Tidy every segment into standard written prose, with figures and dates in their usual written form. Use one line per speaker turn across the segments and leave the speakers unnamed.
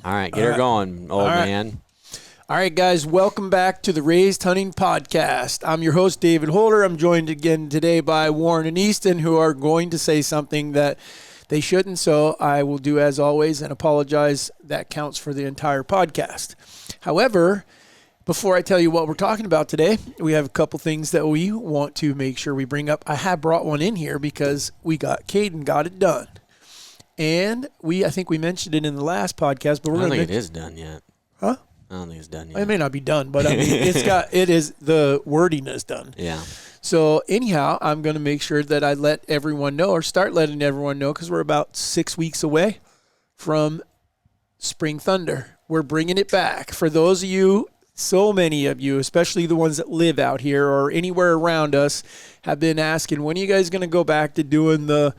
All right, get her going, old man.
All right, guys, welcome back to the Raised Hunting Podcast. I'm your host, David Holder. I'm joined again today by Warren and Easton, who are going to say something that they shouldn't, so I will do as always and apologize. That counts for the entire podcast. However, before I tell you what we're talking about today, we have a couple things that we want to make sure we bring up. I have brought one in here because Caden got it done. And I think we mentioned it in the last podcast, but
I don't think it is done yet.
Huh?
I don't think it's done yet.
It may not be done, but I mean, the wording is done.
Yeah.
So anyhow, I'm going to make sure that I let everyone know, or start letting everyone know, because we're about 6 weeks away from Spring Thunder. We're bringing it back. For those of you, so many of you, especially the ones that live out here or anywhere around us, have been asking, when are you guys going to go back to doing the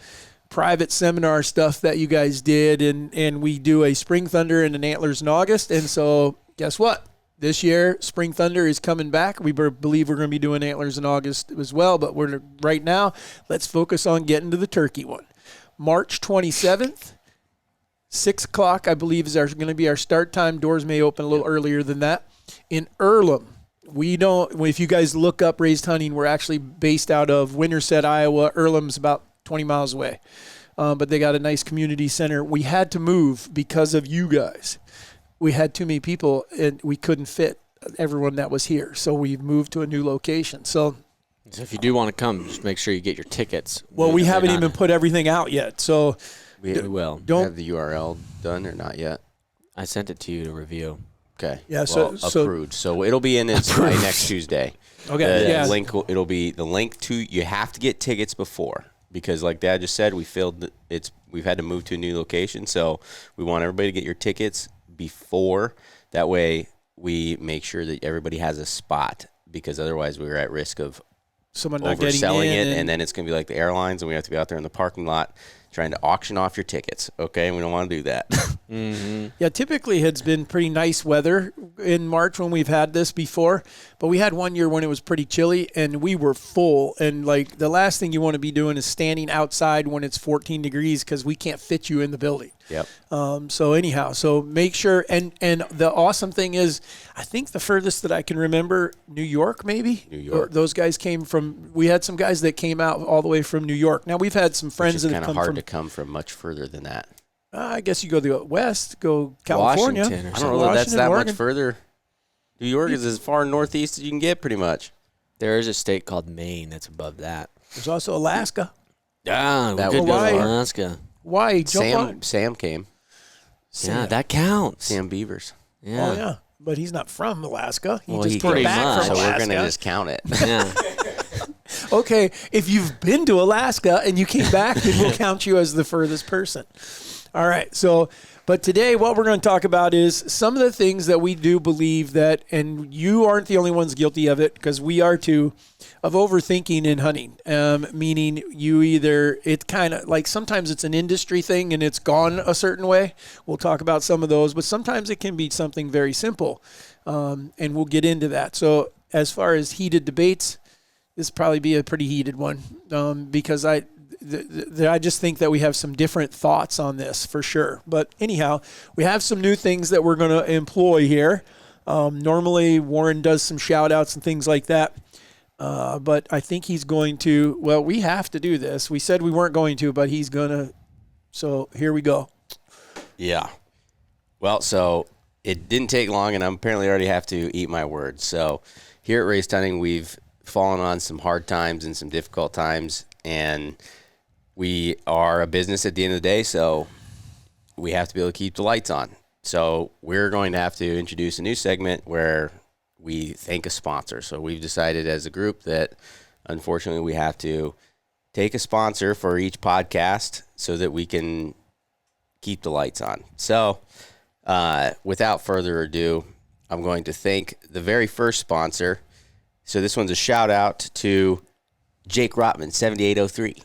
private seminar stuff that you guys did? And we do a Spring Thunder and an Antlers in August. And so guess what? This year, Spring Thunder is coming back. We believe we're going to be doing Antlers in August as well, but right now, let's focus on getting to the turkey one. March 27th, 6 o'clock, I believe, is going to be our start time. Doors may open a little earlier than that. In Earlham, if you guys look up Raised Hunting, we're actually based out of Winterset, Iowa. Earlham's about 20 miles away, but they got a nice community center. We had to move because of you guys. We had too many people, and we couldn't fit everyone that was here. So we moved to a new location. So
if you do want to come, just make sure you get your tickets.
Well, we haven't even put everything out yet. So
we will.
Don't
have the URL done or not yet?
I sent it to you to review.
Okay.
Yeah.
Approved. So it'll be in its by next Tuesday.
Okay.
The link. It'll be the link to. You have to get tickets before, because like Dad just said, we've had to move to a new location. So we want everybody to get your tickets before. That way we make sure that everybody has a spot, because otherwise we're at risk of
someone not
overselling
getting in
it, and then it's going to be like the airlines, and we have to be out there in the parking lot trying to auction off your tickets. Okay, and we don't want to do that.
Mm-hmm.
Yeah, typically it's been pretty nice weather in March when we've had this before, but we had one year when it was pretty chilly and we were full, and like the last thing you want to be doing is standing outside when it's 14 degrees because we can't fit you in the building.
Yep.
So make sure, and the awesome thing is, I think the furthest that I can remember, New York maybe?
New York.
Those guys we had some guys that came out all the way from New York. Now we've had some friends that have come from.
It's kind of hard to come from much further than that.
I guess you go the west, go California.
Washington or
I don't know that that's that
Oregon.
much further. New York is as far northeast as you can get, pretty much.
There is a state called Maine that's above that.
There's also Alaska.
Yeah,
That
we could
would
go
be
to
far.
Alaska.
Why?
Sam came.
Yeah, that counts.
Sam Beavers.
Yeah.
Oh, yeah. But he's not from Alaska. He
Well,
just
he
came
pretty
back
much.
from
So
Alaska.
we're going to just count it.
Yeah.
Okay, if you've been to Alaska and you came back, then we'll count you as the furthest person. All right, but today what we're going to talk about is some of the things that we do believe that, and you aren't the only ones guilty of it, because we are too, of overthinking in hunting. Meaning it's kind of like sometimes it's an industry thing and it's gone a certain way. We'll talk about some of those, but sometimes it can be something very simple, and we'll get into that. So as far as heated debates, this will probably be a pretty heated one, because I just think that we have some different thoughts on this for sure. But anyhow, we have some new things that we're going to employ here. Normally, Warren does some shout outs and things like that. But I think he's going to, we have to do this. We said we weren't going to, but he's going to. So here we go.
Yeah. Well, so it didn't take long, and I apparently already have to eat my words. So here at Raised Hunting, we've fallen on some hard times and some difficult times, and we are a business at the end of the day, so we have to be able to keep the lights on. So we're going to have to introduce a new segment where we thank a sponsor. So we've decided as a group that unfortunately we have to take a sponsor for each podcast so that we can keep the lights on. So without further ado, I'm going to thank the very first sponsor. So this one's a shout out to Jake Rotman, 7803,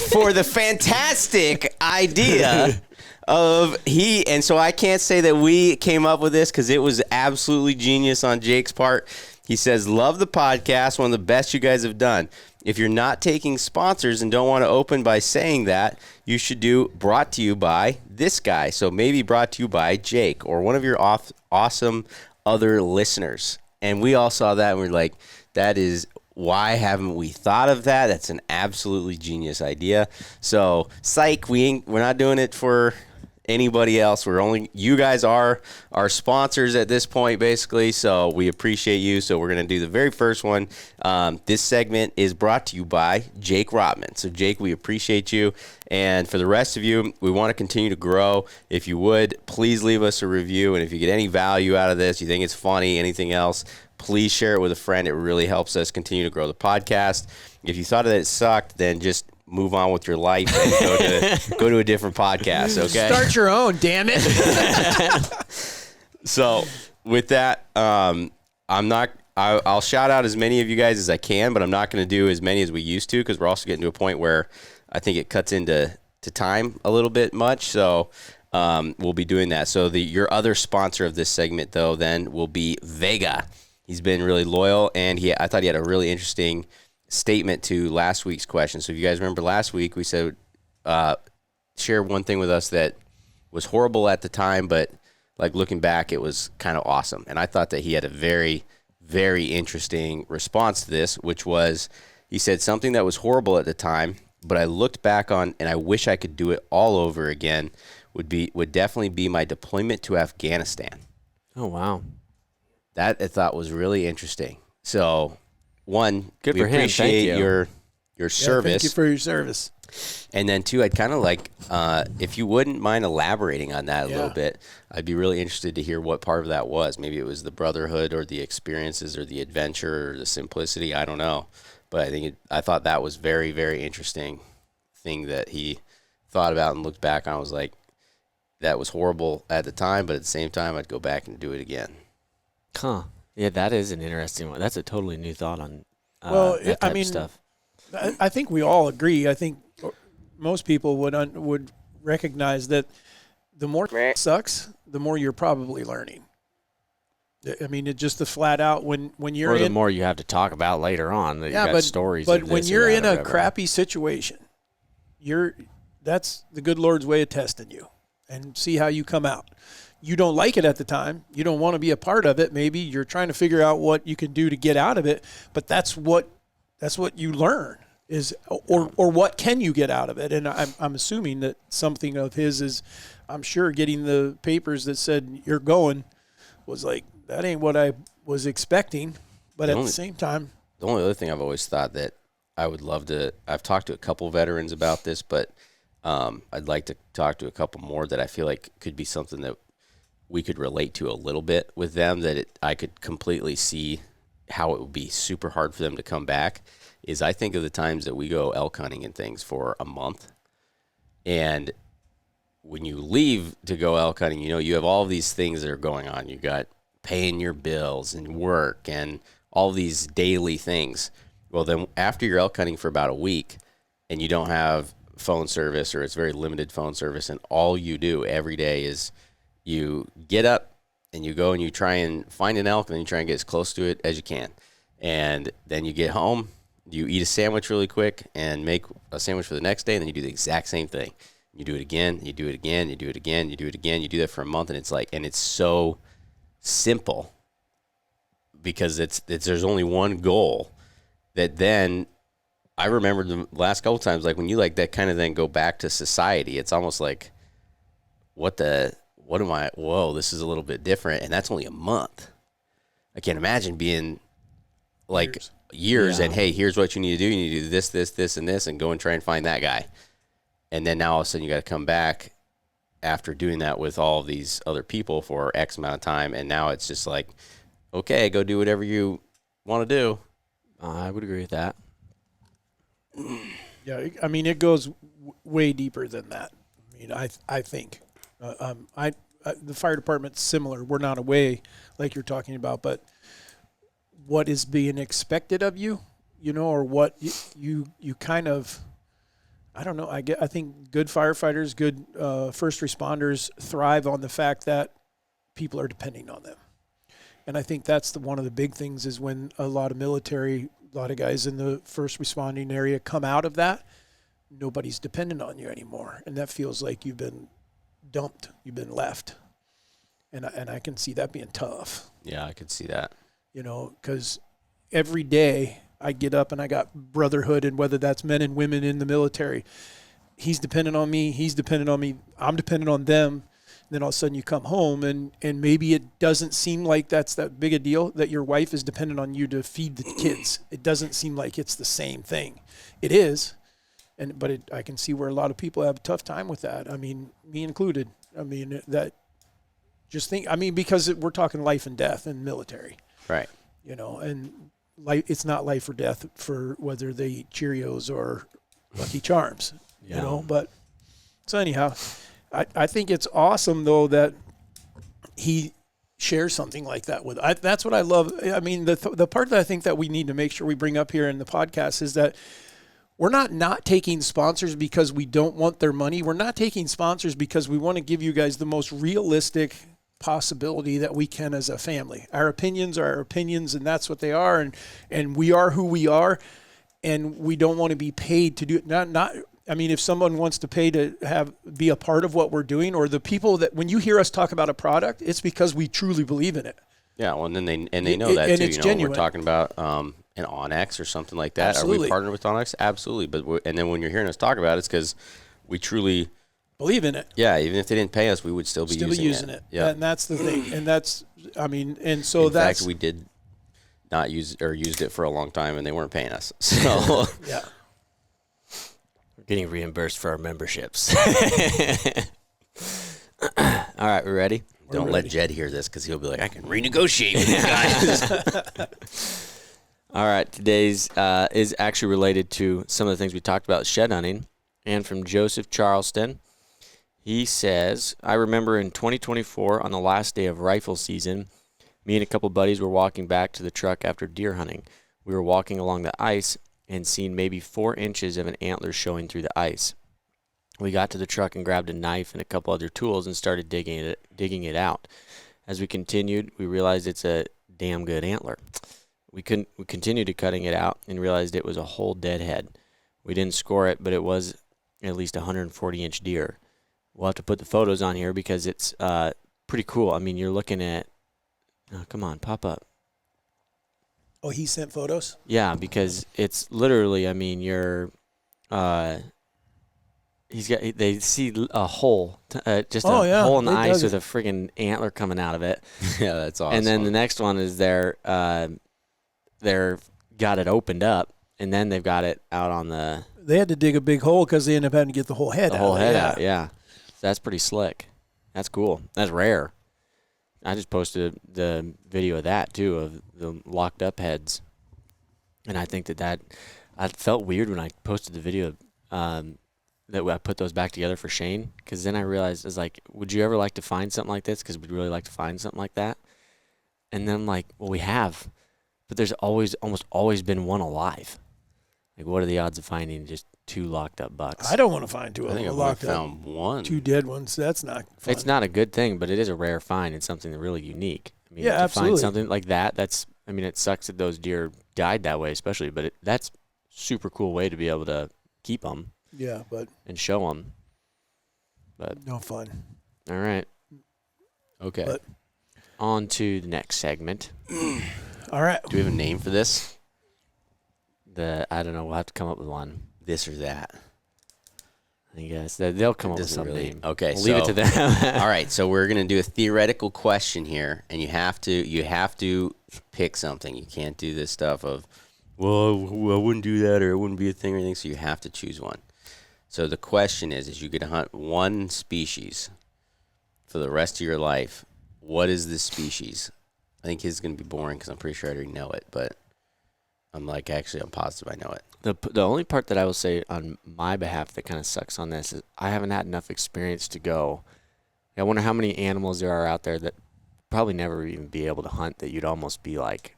for the fantastic idea and so I can't say that we came up with this because it was absolutely genius on Jake's part. He says, love the podcast, one of the best you guys have done. If you're not taking sponsors and don't want to open by saying that, you should do brought to you by this guy. So maybe brought to you by Jake or one of your awesome other listeners. And we all saw that and we're like, that is, why haven't we thought of that? That's an absolutely genius idea. So psych, we're not doing it for anybody else. You guys are our sponsors at this point, basically. So we appreciate you. So we're going to do the very first one. This segment is brought to you by Jake Rotman. So Jake, we appreciate you. And for the rest of you, we want to continue to grow. If you would, please leave us a review. And if you get any value out of this, you think it's funny, anything else, please share it with a friend. It really helps us continue to grow the podcast. If you thought that it sucked, then just move on with your life and go to a different podcast, okay?
Start your own, damn it.
So with that, I'll shout out as many of you guys as I can, but I'm not going to do as many as we used to because we're also getting to a point where I think it cuts into time a little bit much. So we'll be doing that. So your other sponsor of this segment, though, then will be Vega. He's been really loyal, and I thought he had a really interesting statement to last week's question. So if you guys remember last week, we said share one thing with us that was horrible at the time, but like looking back, it was kind of awesome. And I thought that he had a very, very interesting response to this, which was he said something that was horrible at the time, but I looked back on and I wish I could do it all over again would definitely be my deployment to Afghanistan.
Oh, wow.
That I thought was really interesting. So one,
good
we
for him.
appreciate
Thank you.
your service.
Thank you for your service.
And then two, I'd kind of like, if you wouldn't mind elaborating on that a little bit, I'd be really interested to hear what part of that was. Maybe it was the brotherhood or the experiences or the adventure or the simplicity. I don't know. But I thought that was very, very interesting thing that he thought about and looked back on. I was like, that was horrible at the time, but at the same time, I'd go back and do it again.
Huh. Yeah, that is an interesting one. That's a totally new thought on that type of stuff.
I think we all agree. I think most people would recognize that the more it sucks, the more you're probably learning. I mean, it just the flat out when you're
or the more you have to talk about later on. That you got stories.
But
of
when
this
you're
or that
in
or
a
whatever.
crappy situation, that's the good Lord's way of testing you and see how you come out. You don't like it at the time. You don't want to be a part of it. Maybe you're trying to figure out what you can do to get out of it. But that's what you learn is, or what can you get out of it? And I'm assuming that something of his is, I'm sure getting the papers that said you're going was like, that ain't what I was expecting. But at the same time,
the only other thing I've always thought that I would love to, I've talked to a couple veterans about this, but I'd like to talk to a couple more that I feel like could be something that we could relate to a little bit with them, that I could completely see how it would be super hard for them to come back, is I think of the times that we go elk hunting and things for a month. And when you leave to go elk hunting, you have all these things that are going on. You got paying your bills and work and all these daily things. Well, then after you're elk hunting for about a week and you don't have phone service, or it's very limited phone service, and all you do every day is you get up and you go and you try and find an elk and then you try and get as close to it as you can. And then you get home, you eat a sandwich really quick and make a sandwich for the next day, and then you do the exact same thing. You do it again, you do it again, you do it again, you do it again. You do that for a month, and it's so simple because there's only one goal. That then I remember the last couple times, like when you like that kind of then go back to society, it's almost like, this is a little bit different. And that's only a month. I can't imagine being like years and, hey, here's what you need to do. You need to do this, this, this, and this, and go and try and find that guy. And then now all of a sudden you got to come back after doing that with all of these other people for X amount of time. And now it's just like, okay, go do whatever you want to do.
I would agree with that.
yeah, I mean, it goes way deeper than that. I mean, I think. The fire department's similar. We're not away like you're talking about, but what is being expected of you, or what you kind of, I don't know. I think good firefighters, good first responders thrive on the fact that people are depending on them. And I think that's one of the big things is when a lot of guys in the first responding area come out of that, nobody's dependent on you anymore. And that feels like you've been dumped, you've been left. And I can see that being tough.
Yeah, I could see that.
Because every day I get up and I got brotherhood, and whether that's men and women in the military, he's dependent on me, I'm dependent on them. Then all of a sudden you come home and maybe it doesn't seem like that's that big a deal that your wife is dependent on you to feed the kids. It doesn't seem like it's the same thing. It is, but I can see where a lot of people have a tough time with that. I mean, me included. I mean, because we're talking life and death in the military.
Right.
And it's not life or death for whether they eat Cheerios or Lucky Charms, but so anyhow, I think it's awesome though that he shares something like that with. That's what I love. I mean, the part that I think that we need to make sure we bring up here in the podcast is that we're not taking sponsors because we don't want their money. We're not taking sponsors because we want to give you guys the most realistic possibility that we can as a family. Our opinions are our opinions, and that's what they are, and we are who we are, and we don't want to be paid to do it. If someone wants to pay to be a part of what we're doing, or the people that when you hear us talk about a product, it's because we truly believe in it.
Yeah, well, and then they know that
and
too.
It's genuine.
We're talking about an Onyx or something like that.
Absolutely.
Are we partnered with Onyx? Absolutely. And then when you're hearing us talk about it, it's because we truly
believe in it.
Yeah, even if they didn't pay us, we would still be using it.
Yeah, and that's the thing. And that's,
in fact, we did not use or used it for a long time, and they weren't paying us. So
yeah.
Getting reimbursed for our memberships. All right, we ready?
Don't let Jed hear this because he'll be like, I can renegotiate with you guys.
All right, today's is actually related to some of the things we talked about shed hunting. And from Joseph Charleston, he says, I remember in 2024 on the last day of rifle season, me and a couple buddies were walking back to the truck after deer hunting. We were walking along the ice and seen maybe 4 inches of an antler showing through the ice. We got to the truck and grabbed a knife and a couple other tools and started digging it out. As we continued, we realized it's a damn good antler. We continued to cutting it out and realized it was a whole dead head. We didn't score it, but it was at least a 140-inch deer. We'll have to put the photos on here because it's pretty cool. I mean, you're looking at come on, pop up.
Oh, he sent photos?
Yeah, because it's literally, I mean, you're they see a hole, hole in the ice with a friggin' antler coming out of it.
Yeah, that's awesome.
And then the next one is they're got it opened up, and then they've got it out on the.
They had to dig a big hole because they ended up having to get the whole head out.
The whole head out, yeah. So that's pretty slick. That's cool. That's rare. I just posted the video of that too, of the locked up heads, and I think that I felt weird when I posted the video that I put those back together for Shane, because then I realized, I was like, would you ever like to find something like this? Because we'd really like to find something like that. And then I'm like, well, we have, but there's almost always been one alive. Like, what are the odds of finding just 2 locked up bucks?
I don't want to find 2
I think I've
locked
found
up.
one.
2 dead ones. That's not fun.
It's not a good thing, but it is a rare find and something really unique. I mean,
yeah,
to
absolutely.
find something like that, it sucks that those deer died that way, especially, but that's super cool way to be able to keep them.
Yeah,
and show them. But
no fun.
All right.
Okay.
But,
on to the next segment.
All right.
Do we have a name for this?
I don't know. We'll have to come up with one.
This or that.
I guess they'll come up with some name.
Okay,
we'll leave it to them.
All right, so we're gonna do a theoretical question here, and you have to pick something. You can't do this stuff of, well, I wouldn't do that, or it wouldn't be a thing or anything. So you have to choose one. So the question is you get to hunt one species for the rest of your life. What is this species? I think his is gonna be boring because I'm pretty sure I already know it, but I'm positive I know it.
The only part that I will say on my behalf that kind of sucks on this is I haven't had enough experience to go. I wonder how many animals there are out there that probably never even be able to hunt that you'd almost be like,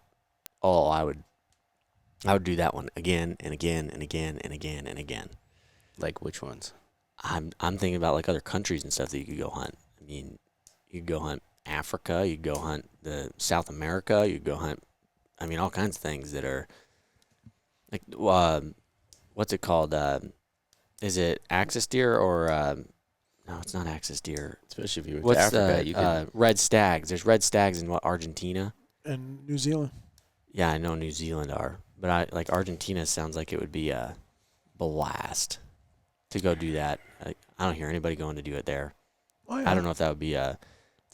oh, I would do that one again and again and again and again and again.
Like which ones?
I'm thinking about like other countries and stuff that you could go hunt. I mean, you could go hunt Africa. You go hunt the South America. You go hunt. I mean, all kinds of things that are like what's it called? Is it axis deer or no? It's not axis deer.
Especially if you went to
What's
Africa,
the
you could.
red stags? There's red stags in what, Argentina?
And New Zealand.
Yeah, I know New Zealand are, but I like Argentina. Sounds like it would be a blast to go do that. I don't hear anybody going to do it there.
Oh, yeah.
I don't know if that would be a.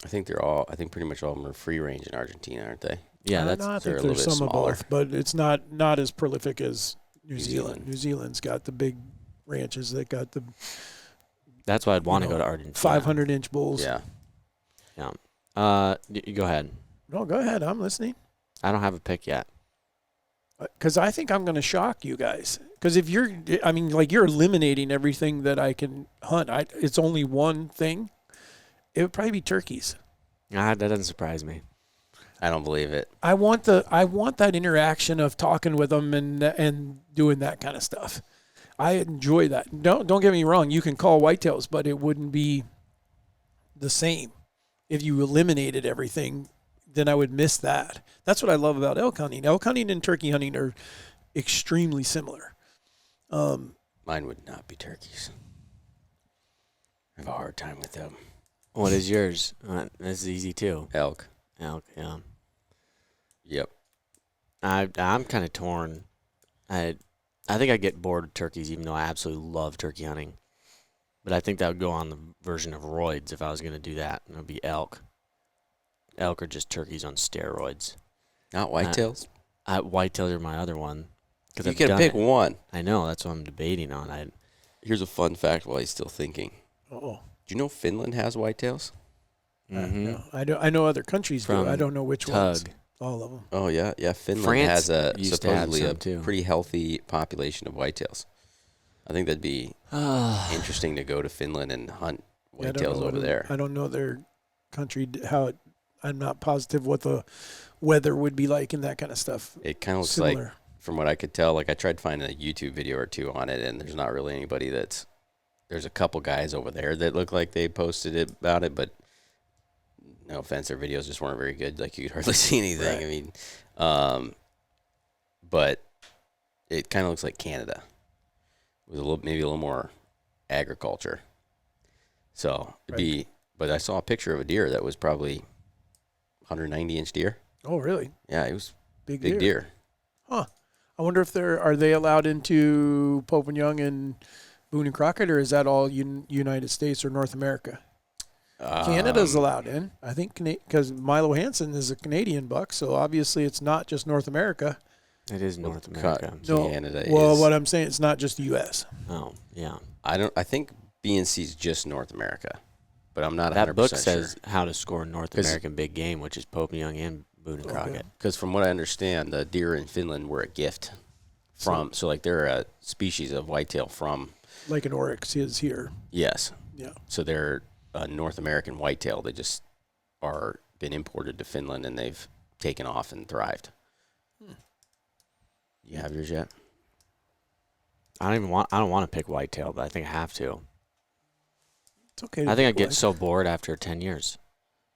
I think they're all. I think pretty much all of them are free range in Argentina, aren't they?
Yeah,
I
that's
think
they're a little
there's
bit
some
smaller.
of both, but it's not as prolific as New Zealand.
Zealand.
New Zealand's got the big ranches that got the
that's why I'd want to
know,
go to Argentina.
500-inch bulls.
Yeah.
Yeah. You go ahead.
No, go ahead. I'm listening.
I don't have a pick yet.
Because I think I'm going to shock you guys. Because if you're eliminating everything that I can hunt. It's only one thing. It would probably be turkeys.
That doesn't surprise me.
I don't believe it.
I want that interaction of talking with them and doing that kind of stuff. I enjoy that. Don't get me wrong. You can call whitetails, but it wouldn't be the same if you eliminated everything. Then I would miss that. That's what I love about elk hunting. Elk hunting and turkey hunting are extremely similar.
Mine would not be turkeys. I have a hard time with them.
What is yours? This is easy too.
Elk.
Elk, yeah.
Yep.
I'm kind of torn. I think I get bored with turkeys, even though I absolutely love turkey hunting. But I think that would go on the version of roids if I was going to do that. And it would be elk. Elk are just turkeys on steroids.
Not whitetails.
Whitetails are my other one.
You can pick one.
I know. That's what I'm debating on.
Here's a fun fact while he's still thinking.
Oh,
Do you know Finland has whitetails?
Mm-hmm.
I know other countries do.
From
I don't know which
Tug.
ones. All of them.
Oh yeah, yeah. Finland
France
has
used to have
supposedly
some,
a
too.
pretty healthy population of whitetails. I think that'd be interesting to go to Finland and hunt
Yeah, I don't
whitetails
know
over there.
I don't know their country I'm not positive what the weather would be like and that kind of stuff.
It kind of looks
Similar.
like, from what I could tell, like I tried finding a YouTube video or two on it, and there's not really anybody there's a couple guys over there that look like they posted about it, but no offense, their videos just weren't very good. Like you could hardly see anything.
Right.
I mean, but it kind of looks like Canada with maybe a little more agriculture. So it'd be, but I saw a picture of a deer that was probably 190-inch deer.
Oh, really?
Yeah, it was
Big
big deer.
Huh. I wonder if are they allowed into Pope and Young and Boone and Crockett, or is that all United States or North America? Canada's allowed in, I think, because Milo Hansen is a Canadian buck, so obviously it's not just North America.
It is North America.
No,
Canada
well,
is.
what I'm saying, it's not just the U.S.
Oh, yeah.
I think BNC's just North America, but I'm not 100%
That book
sure.
says how to score North
'Cause-
American big game, which is Pope and Young and Boone and Crockett.
Because from what I understand, the deer in Finland were a gift so like they're a species of whitetail from.
Like an oryx is here.
Yes.
Yeah.
So they're a North American whitetail. They just are been imported to Finland and they've taken off and thrived. You have yours yet?
I don't want to pick whitetail, but I think I have to.
It's okay.
I think I'd get so bored after 10 years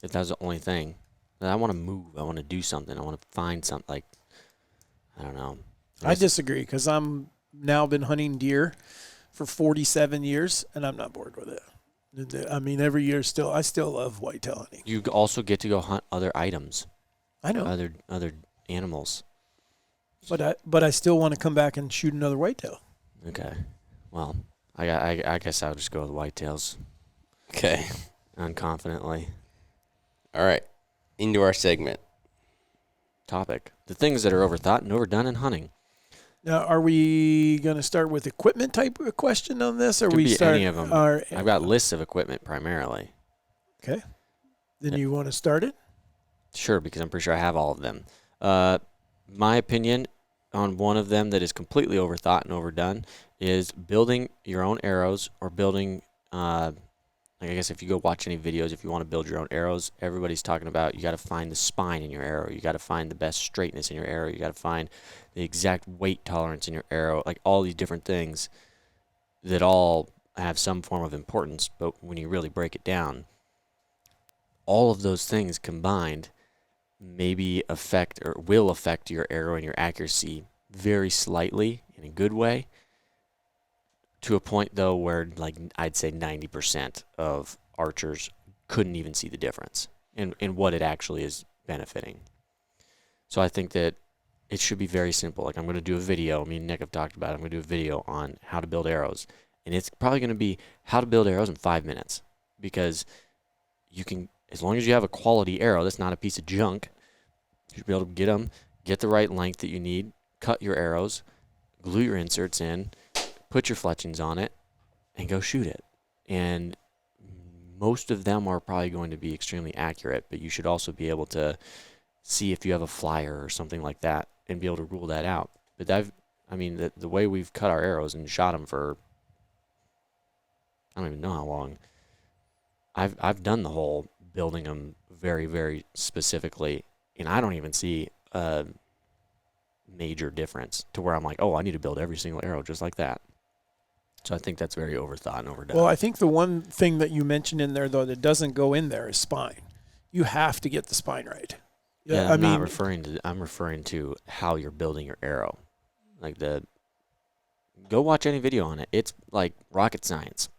if that was the only thing. I want to move. I want to do something. I want to find something. Like, I don't know.
I disagree because I'm now been hunting deer for 47 years and I'm not bored with it. I mean, every year I still love whitetail hunting.
You also get to go hunt other items,
I know,
other animals.
but I still want to come back and shoot another whitetail.
Okay. Well, I guess I'll just go with whitetails
Okay.
unconfidently.
All right. Into our segment.
Topic: the things that are overthought and overdone in hunting.
Now, are we going to start with equipment type of question on this, or
Could
we
be
start?
any of them. I've got lists of equipment primarily.
Okay. Then you want to start it?
Sure, because I'm pretty sure I have all of them. My opinion on one of them that is completely overthought and overdone is building your own arrows or building, like I guess if you go watch any videos, if you want to build your own arrows, everybody's talking about you got to find the spine in your arrow. You got to find the best straightness in your arrow. You got to find the exact weight tolerance in your arrow, like all these different things that all have some form of importance. But when you really break it down, all of those things combined maybe affect or will affect your arrow and your accuracy very slightly in a good way, to a point though where like I'd say 90% of archers couldn't even see the difference in what it actually is benefiting. So I think that it should be very simple. Like I'm going to do a video. Me and Nick have talked about it. I'm going to do a video on how to build arrows. And it's probably going to be how to build arrows in 5 minutes. Because you can, as long as you have a quality arrow that's not a piece of junk, you should be able to get them, get the right length that you need, cut your arrows, glue your inserts in, put your fletchings on it, and go shoot it. And most of them are probably going to be extremely accurate, but you should also be able to see if you have a flyer or something like that and be able to rule that out. But the way we've cut our arrows and shot them for, I don't even know how long. I've done the whole building them very, very specifically, and I don't even see a major difference to where I'm like, oh, I need to build every single arrow just like that. So I think that's very overthought and overdone.
Well, I think the one thing that you mentioned in there, though, that doesn't go in there is spine. You have to get the spine right.
Yeah, I'm referring to how you're building your arrow. Like go watch any video on it. It's like rocket science.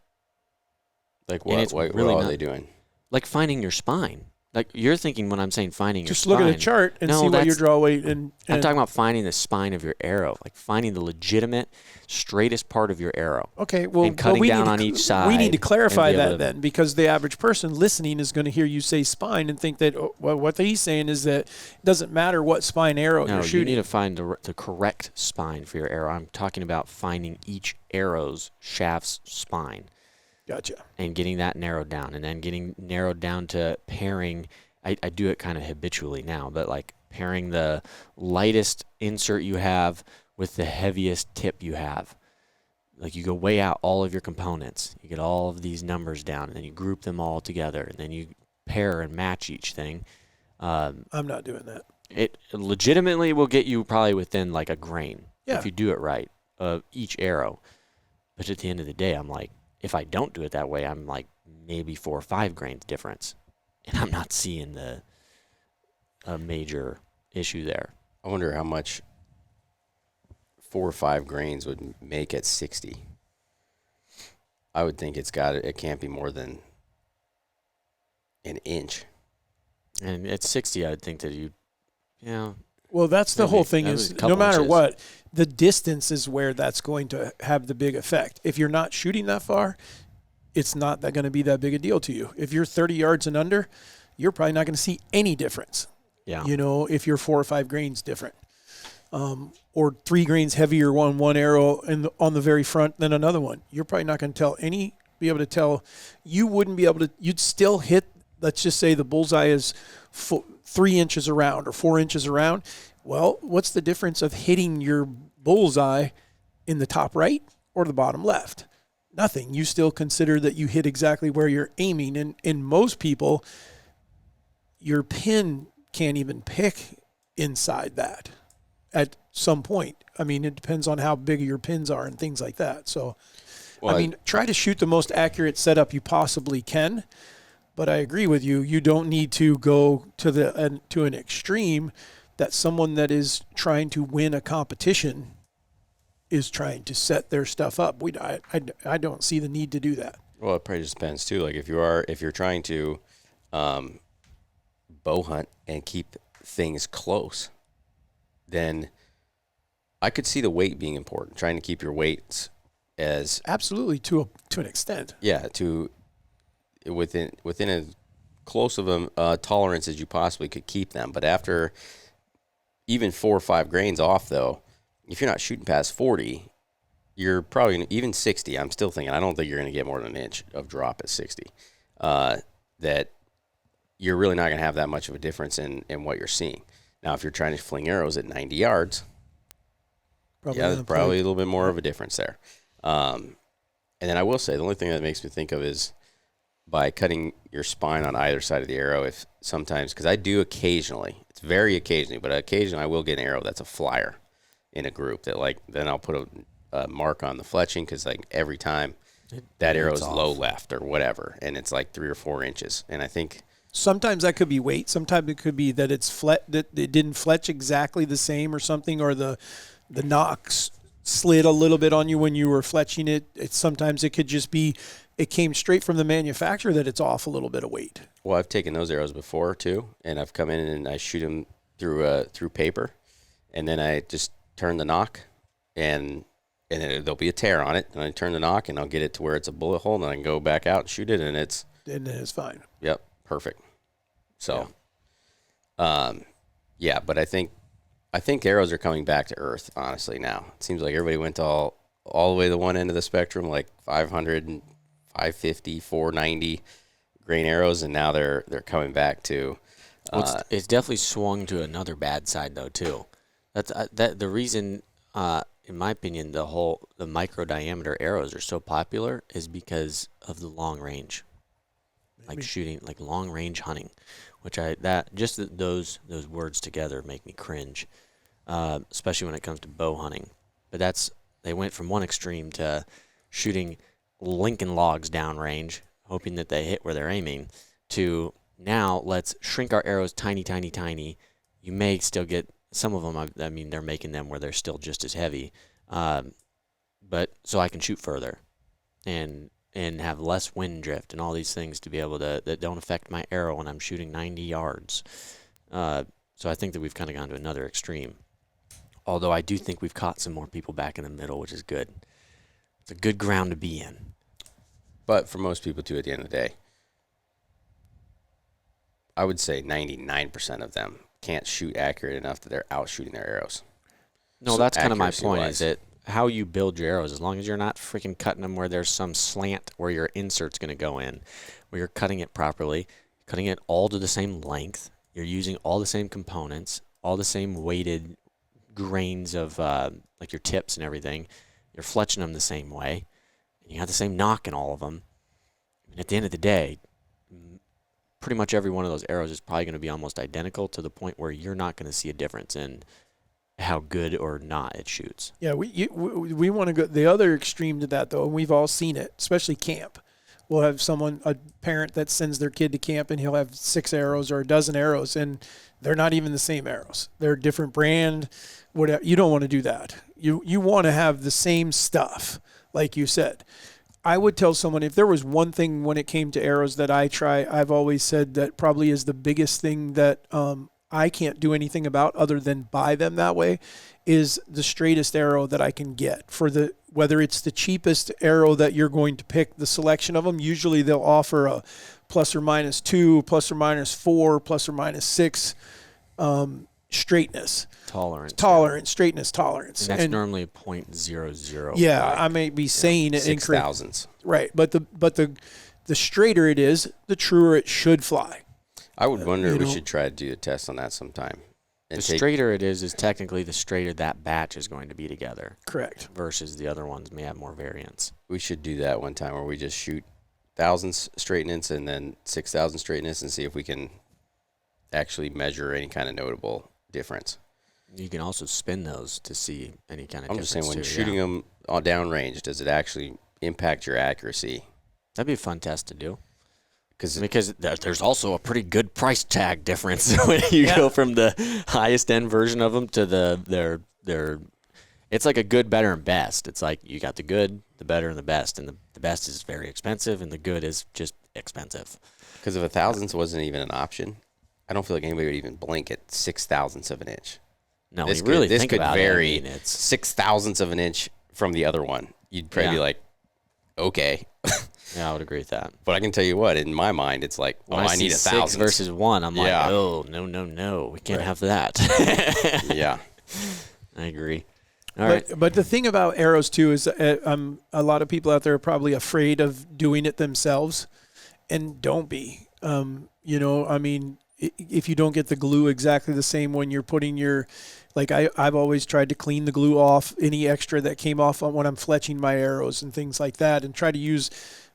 Like what are they doing?
Like finding your spine. Like you're thinking when I'm saying finding your spine.
Just look at a chart and see what your draw weight and
I'm talking about finding the spine of your arrow, like finding the legitimate, straightest part of your arrow.
Okay, well,
and cutting down on each side.
We need to clarify that then, because the average person listening is going to hear you say spine and think that what he's saying is that it doesn't matter what spine arrow you're shooting.
You need to find the correct spine for your arrow. I'm talking about finding each arrow's shaft's spine.
Gotcha.
And getting that narrowed down, and then getting narrowed down to pairing. I do it kind of habitually now, but like pairing the lightest insert you have with the heaviest tip you have. Like you go weigh out all of your components. You get all of these numbers down, and then you group them all together, and then you pair and match each thing.
I'm not doing that.
It legitimately will get you probably within like a grain
if
you do it right of each arrow. But at the end of the day, I'm like, if I don't do it that way, I'm like maybe 4 or 5 grains difference, and I'm not seeing a major issue there.
I wonder how much 4 or 5 grains would make at 60. I would think it can't be more than an inch.
And at 60, I would think that
Well, that's the whole thing is no matter what, the distance is where that's going to have the big effect. If you're not shooting that far, it's not going to be that big a deal to you. If you're 30 yards and under, you're probably not going to see any difference.
Yeah.
If you're 4 or 5 grains different. Or 3 grains heavier on one arrow on the very front than another one. You're probably not going to be able to tell. You wouldn't be able to, you'd still hit, let's just say the bullseye is 3 inches around or 4 inches around. Well, what's the difference of hitting your bullseye in the top right or the bottom left? Nothing. You still consider that you hit exactly where you're aiming. And in most people, your pin can't even pick inside that at some point. I mean, it depends on how big your pins are and things like that. So, try to shoot the most accurate setup you possibly can. But I agree with you. You don't need to go to an extreme that someone that is trying to win a competition is trying to set their stuff up. I don't see the need to do that.
Well, it probably just depends too. Like if you're trying to bow hunt and keep things close, then I could see the weight being important. Trying to keep your weights as
absolutely to an extent.
Yeah, within as close of a tolerance as you possibly could keep them. But after even 4 or 5 grains off, though, if you're not shooting past 40, you're probably even 60. I'm still thinking I don't think you're going to get more than an inch of drop at 60. That you're really not going to have that much of a difference in what you're seeing. Now, if you're trying to fling arrows at 90 yards, there's probably a little bit more of a difference there. And then I will say the only thing that makes me think of is by cutting your spine on either side of the arrow. If sometimes, because I do occasionally, it's very occasionally, but occasionally I will get an arrow that's a flyer in a group that then I'll put a mark on the fletching because every time that arrow is low left or whatever, and it's 3 or 4 inches. And I think
Sometimes that could be weight. Sometimes it could be that that it didn't fletch exactly the same or something, or the knocks slid a little bit on you when you were fletching it. Sometimes it could just be it came straight from the manufacturer that it's off a little bit of weight.
Well, I've taken those arrows before too, and I've come in and I shoot them through paper, and then I just turn the nock, and then there'll be a tear on it, and I turn the nock, and I'll get it to where it's a bullet hole, and then I can go back out and shoot it, and it's
fine.
Yep, perfect. So, yeah, but I think arrows are coming back to earth, honestly, now. It seems like everybody went to all the way to one end of the spectrum, like 500 and 550, 490 grain arrows, and now they're coming back to.
Well, it's definitely swung to another bad side though too. That's the reason, in my opinion, the micro diameter arrows are so popular is because of the long range, like shooting, like long range hunting, which those words together make me cringe, especially when it comes to bow hunting. But they went from one extreme to shooting Lincoln logs downrange, hoping that they hit where they're aiming, to now let's shrink our arrows tiny, tiny, tiny. You may still get some of them. I mean, they're making them where they're still just as heavy, but so I can shoot further, and have less wind drift and all these things to be able to that don't affect my arrow when I'm shooting 90 yards. So I think that we've kind of gone to another extreme. Although I do think we've caught some more people back in the middle, which is good. It's a good ground to be in.
But for most people, too, at the end of the day, I would say 99% of them can't shoot accurate enough that they're out shooting their arrows.
No,
So
that's kind of my point,
accuracy-wise.
is that how you build your arrows, as long as you're not freaking cutting them where there's some slant where your insert's going to go in, where you're cutting it properly, cutting it all to the same length, you're using all the same components, all the same weighted grains of like your tips and everything, you're fletching them the same way, and you have the same knock in all of them. And at the end of the day, pretty much every one of those arrows is probably going to be almost identical to the point where you're not going to see a difference in how good or not it shoots.
Yeah, we want to go the other extreme to that, though, and we've all seen it, especially camp. We'll have a parent that sends their kid to camp, and he'll have 6 arrows or a dozen arrows, and they're not even the same arrows. They're a different brand. Whatever. You don't want to do that. You want to have the same stuff, like you said. I would tell someone, if there was one thing when it came to arrows that I've always said that probably is the biggest thing that I can't do anything about other than buy them that way, is the straightest arrow that I can get. Whether it's the cheapest arrow that you're going to pick, the selection of them, usually they'll offer a ±2, ±4, ±6 straightness.
Tolerance.
Straightness, tolerance.
And that's normally 0.00.
Yeah,
like,
I may be saying it
6,000s.
Right, but the straighter it is, the truer it should fly.
I would wonder if we should try to do a test on that sometime.
The straighter it is technically the straighter that batch is going to be together.
Correct.
Versus the other ones may have more variance.
We should do that one time where we just shoot thousands straightenance and then 6,000 straightenance and see if we can actually measure any kind of notable difference.
You can also spin those to see any kind of difference.
I'm just saying, when
too,
shooting them on downrange, does it actually impact your accuracy?
That'd be a fun test to do. Because there's also a pretty good price tag difference when you go from the highest end version of them to their. It's like a good, better, and best. It's like you got the good, the better, and the best, and the best is very expensive, and the good is just expensive.
Because if 1,000th wasn't even an option, I don't feel like anybody would even blink at 6,000ths of an inch.
No,
this
when you really
this
think
could
about
vary
it, I mean, it's
6,000ths of an inch from the other one. You'd probably be like, okay.
Yeah, I would agree with that.
But I can tell you what, in my mind, it's like,
When
I need
6
1,000
versus 1, I'm
Yeah.
like, oh, no, we can't have that.
Yeah.
I agree. All right.
But the thing about arrows too is a lot of people out there are probably afraid of doing it themselves, and don't be. I mean, if you don't get the glue exactly the same when you're putting your, like I've always tried to clean the glue off any extra that came off when I'm fletching my arrows and things like that, and try to use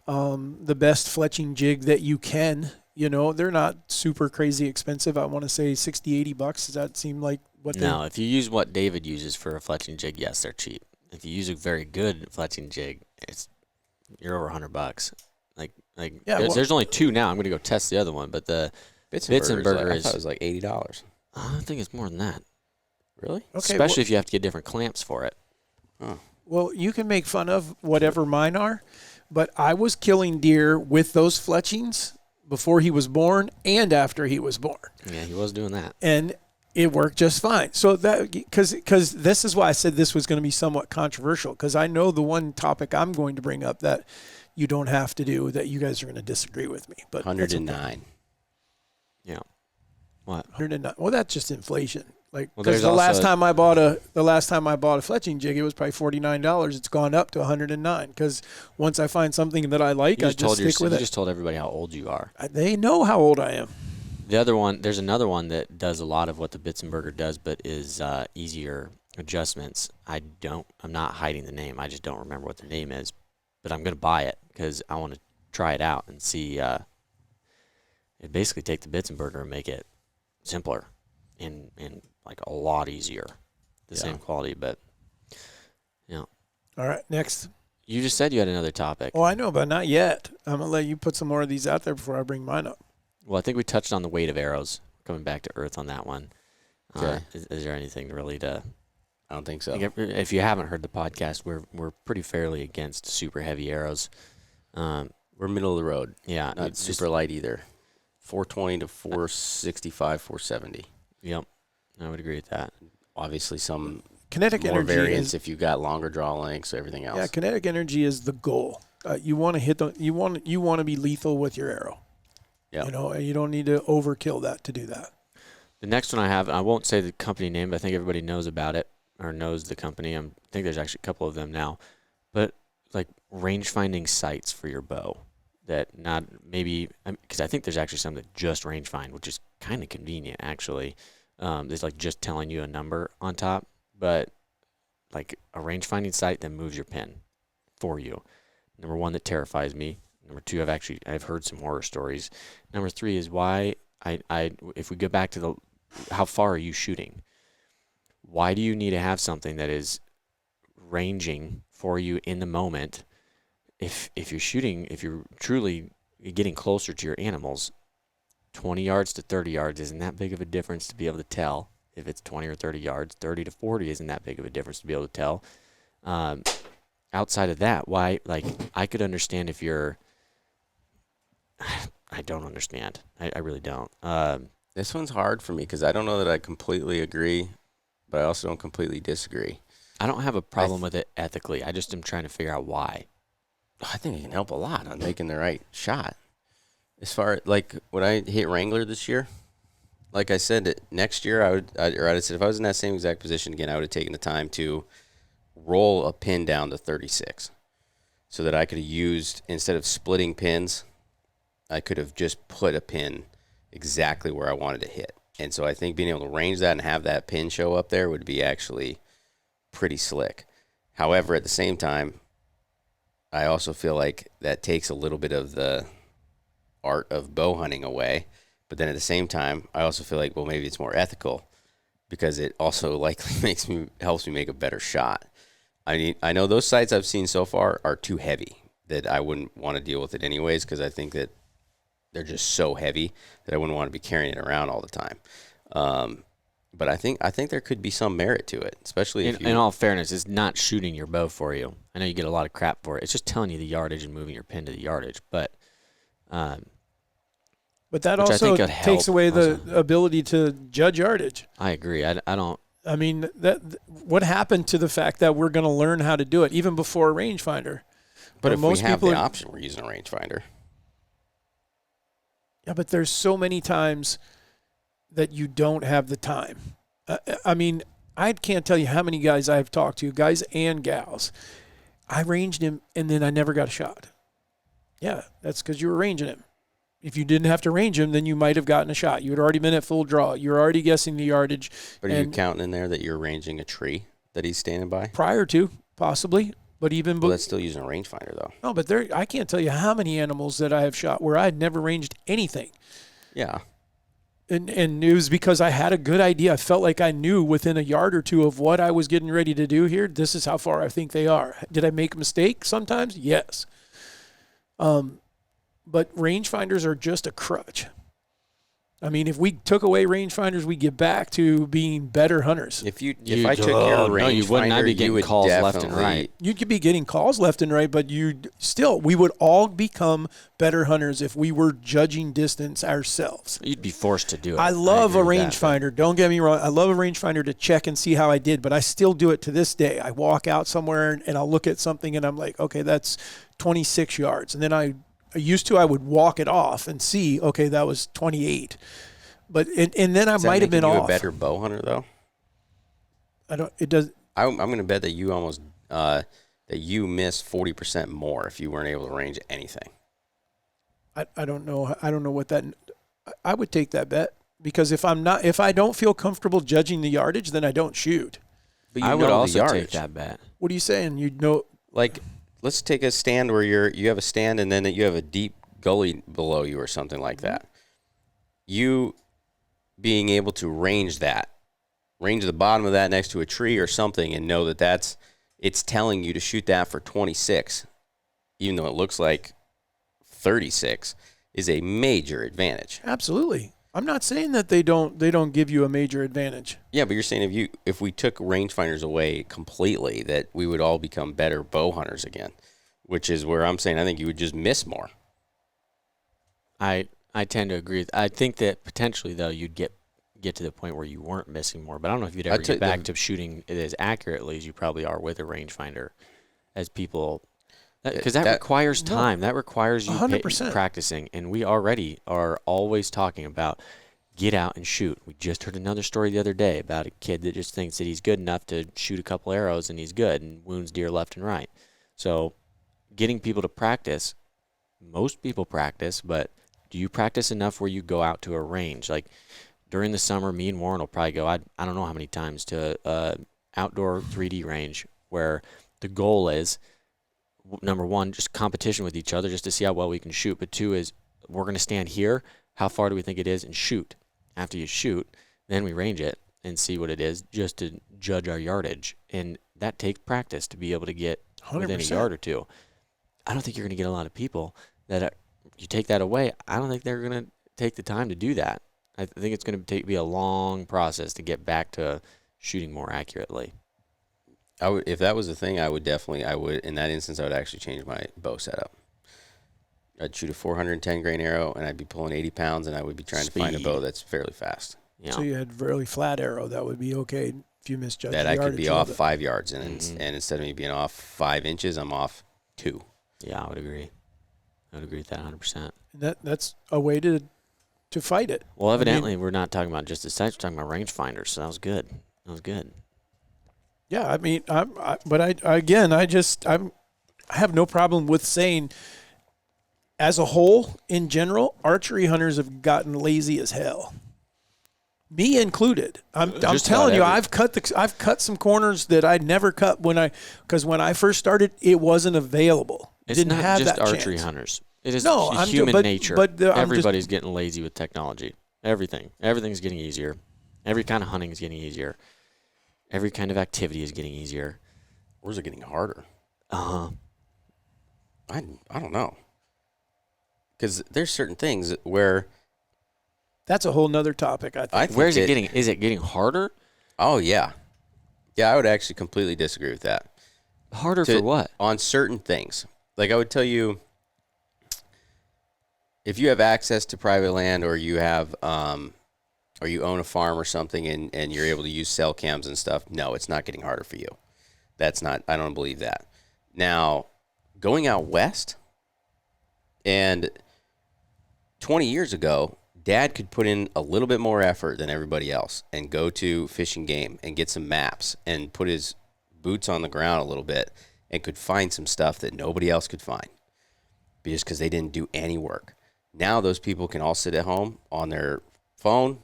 the best fletching jig that you can. They're not super crazy expensive. I want to say $60-$80. Does that seem like what?
No, if you use what David uses for a fletching jig, yes, they're cheap. If you use a very good fletching jig, you're over $100. Like Like,
Yeah,
there's only 2 now. I'm going to go test the other one, but the Bitzenberger
I
is.
thought it was like $80.
I think it's more than that.
Really?
Okay,
Especially if you have to get different clamps for it.
Oh.
well, you can make fun of whatever mine are, but I was killing deer with those fletchings before he was born and after he was born.
Yeah, he was doing that.
And it worked just fine. So that because this is why I said this was going to be somewhat controversial, because I know the one topic I'm going to bring up that you don't have to do, that you guys are going to disagree with me. But
109.
Yeah. What?
109. Well, that's just inflation. Like,
Well,
because
there's
the last
also-
time I bought a fletching jig, it was probably $49. It's gone up to 109 because once I find something that I like, I just stick with
you
it.
just told everybody how old you are.
They know how old I am.
The other one, there's another one that does a lot of what the Bitzenberger does, but is easier adjustments. I'm not hiding the name. I just don't remember what the name is, but I'm going to buy it because I want to try it out and see. It basically take the Bitzenberger and make it simpler and like a lot easier. The same quality, but
All right, next.
you just said you had another topic.
Oh, I know, but not yet. I'm going to let you put some more of these out there before I bring mine up.
Well, I think we touched on the weight of arrows. Coming back to earth on that one.
Okay.
Is there anything really to?
I don't think so.
If you haven't heard the podcast, we're pretty fairly against super heavy arrows.
We're middle of the road.
Yeah,
Not
it's
super light either. 420 to 465, 470.
Yep, I would agree with that.
Obviously, some
Kinetic
more
energy
variance
is,
if you got longer draw lengths, everything else.
yeah, kinetic energy is the goal. You want to hit you want to be lethal with your arrow.
Yeah.
You know, you don't need to overkill that to do that.
The next one I have, I won't say the company name, but I think everybody knows about it or knows the company. I think there's actually a couple of them now, but like range finding sights for your bow that not maybe, because I think there's actually some that just range find, which is kind of convenient actually. It's like just telling you a number on top, but like a range finding sight that moves your pin for you. Number one, that terrifies me. Number two, I've heard some horror stories. Number three is why if we go back to how far are you shooting? Why do you need to have something that is ranging for you in the moment? If you're shooting, if you're truly getting closer to your animals, 20 yards to 30 yards isn't that big of a difference to be able to tell. If it's 20 or 30 yards, 30 to 40 isn't that big of a difference to be able to tell. Outside of that, why? Like, I could understand if you're. I don't understand. I really don't.
This one's hard for me because I don't know that I completely agree, but I also don't completely disagree.
I don't have a problem with it ethically. I just am trying to figure out why.
I think it can help a lot on making the right shot. As far like when I hit Wrangler this year, like I said, next year I'd have said if I was in that same exact position again, I would have taken the time to roll a pin down to 36 so that I could have used, instead of splitting pins, I could have just put a pin exactly where I wanted to hit. And so I think being able to range that and have that pin show up there would be actually pretty slick. However, at the same time, I also feel like that takes a little bit of the art of bow hunting away. But then at the same time, I also feel like, well, maybe it's more ethical because it also likely helps me make a better shot. I mean, I know those sights I've seen so far are too heavy that I wouldn't want to deal with it anyways because I think that they're just so heavy that I wouldn't want to be carrying it around all the time. But I think there could be some merit to it, especially if
in all fairness, it's not shooting your bow for you. I know you get a lot of crap for it. It's just telling you the yardage and moving your pin to the yardage. But
that
which I
also
think could
takes
help
away the
also.
ability to judge yardage.
I agree. I don't.
I mean, what happened to the fact that we're going to learn how to do it even before a rangefinder?
But
Where
if
most
we have
people
the
are-
option, we're using a rangefinder.
Yeah, but there's so many times that you don't have the time. I mean, I can't tell you how many guys I've talked to, guys and gals. I ranged him, and then I never got a shot. Yeah, that's because you were ranging him. If you didn't have to range him, then you might have gotten a shot. You had already been at full draw. You're already guessing the yardage.
But are you counting in there that you're ranging a tree that he's standing by?
Prior to, possibly. But even
Well, that's still using a rangefinder, though.
no, but I can't tell you how many animals that I have shot where I had never ranged anything.
Yeah.
And it was because I had a good idea. I felt like I knew within a yard or two of what I was getting ready to do here. This is how far I think they are. Did I make a mistake sometimes? Yes. but rangefinders are just a crutch. I mean, if we took away rangefinders, we get back to being better hunters.
If I took your rangefinder,
you wouldn't. I'd be getting calls left and
definitely-
right.
You could be getting calls left and right, but we would all become better hunters if we were judging distance ourselves.
You'd be forced to do it.
I love a
agree with that, but-
rangefinder. Don't get me wrong. I love a rangefinder to check and see how I did, but I still do it to this day. I walk out somewhere and I'll look at something and I'm like, okay, that's 26 yards. And then I would walk it off and see, okay, that was 28. But and then I might have been
you
off.
a better bow hunter though.
I don't. It does.
I'm going to bet that you almost that you miss 40% more if you weren't able to range anything.
I don't know. I don't know what that. I would take that bet because if I don't feel comfortable judging the yardage, then I don't shoot.
But
I would
know the
also
yardage.
take that bet.
What are you saying? You know,
Like, let's take a stand where you have a stand and then you have a deep gully below you or something like that. You being able to range the bottom of that next to a tree or something and know that it's telling you to shoot that for 26, even though it looks like 36, is a major advantage.
absolutely. I'm not saying that they don't give you a major advantage.
Yeah, but you're saying if we took rangefinders away completely, that we would all become better bow hunters again, which is where I'm saying I think you would just miss more.
I tend to agree. I think that potentially though you'd get to the point where you weren't missing more, but I don't know if you'd ever get back to shooting it as accurately as you probably are with a rangefinder, as people, because that requires time. That requires you
100%.
practicing, and we already are always talking about get out and shoot. We just heard another story the other day about a kid that just thinks that he's good enough to shoot a couple arrows and he's good and wounds deer left and right. So getting people to practice, most people practice, but do you practice enough where you go out to a range? Like during the summer, me and Warren will probably go, I don't know how many times, to outdoor 3D range where the goal is, number one, just competition with each other just to see how well we can shoot. But two is we're going to stand here. How far do we think it is? And shoot. After you shoot, then we range it and see what it is just to judge our yardage. And that takes practice to be able to get within a
100%.
yard or two. I don't think you're going to get a lot of people that you take that away. I don't think they're going to take the time to do that. I think it's going to be a long process to get back to shooting more accurately.
If that was the thing, I would in that instance, I would actually change my bow setup. I'd shoot a 410 grain arrow, and I'd be pulling 80 pounds, and I would be trying to find a bow that's fairly fast.
You know?
So you had really flat arrow. That would be okay if you misjudged
That
the
I could
yardage
be
a
off
little
5 yards, and instead of me being off 5 inches, I'm off 2.
Yeah, I would agree. I would agree with that 100%.
bit. That's a way to fight it.
Well, evidently, we're not talking about just the sights. We're talking about rangefinders, so that was good. That was good.
Yeah, I mean, I have no problem with saying, as a whole, in general, archery hunters have gotten lazy as hell. Me included. I'm telling you, I've cut some corners that I never cut because when I first started, it wasn't available.
It's
Didn't
not
have
just
that
archery
chance.
hunters. It is
No,
human nature.
but
Everybody's getting lazy with technology. Everything's getting easier. Every kind of hunting is getting easier. Every kind of activity is getting easier.
Where's it getting harder?
Uh-huh.
I don't know. Because there's certain things where
That's a whole nother topic. I think.
Where is it getting? Is it getting harder?
Oh, yeah. Yeah, I would actually completely disagree with that.
Harder for what?
On certain things. Like I would tell you, if you have access to private land or you have or you own a farm or something and you're able to use cell cams and stuff, no, it's not getting harder for you. I don't believe that. Now, going out west, and 20 years ago, Dad could put in a little bit more effort than everybody else and go to Fish and Game and get some maps and put his boots on the ground a little bit and could find some stuff that nobody else could find just because they didn't do any work. Now those people can all sit at home on their phone,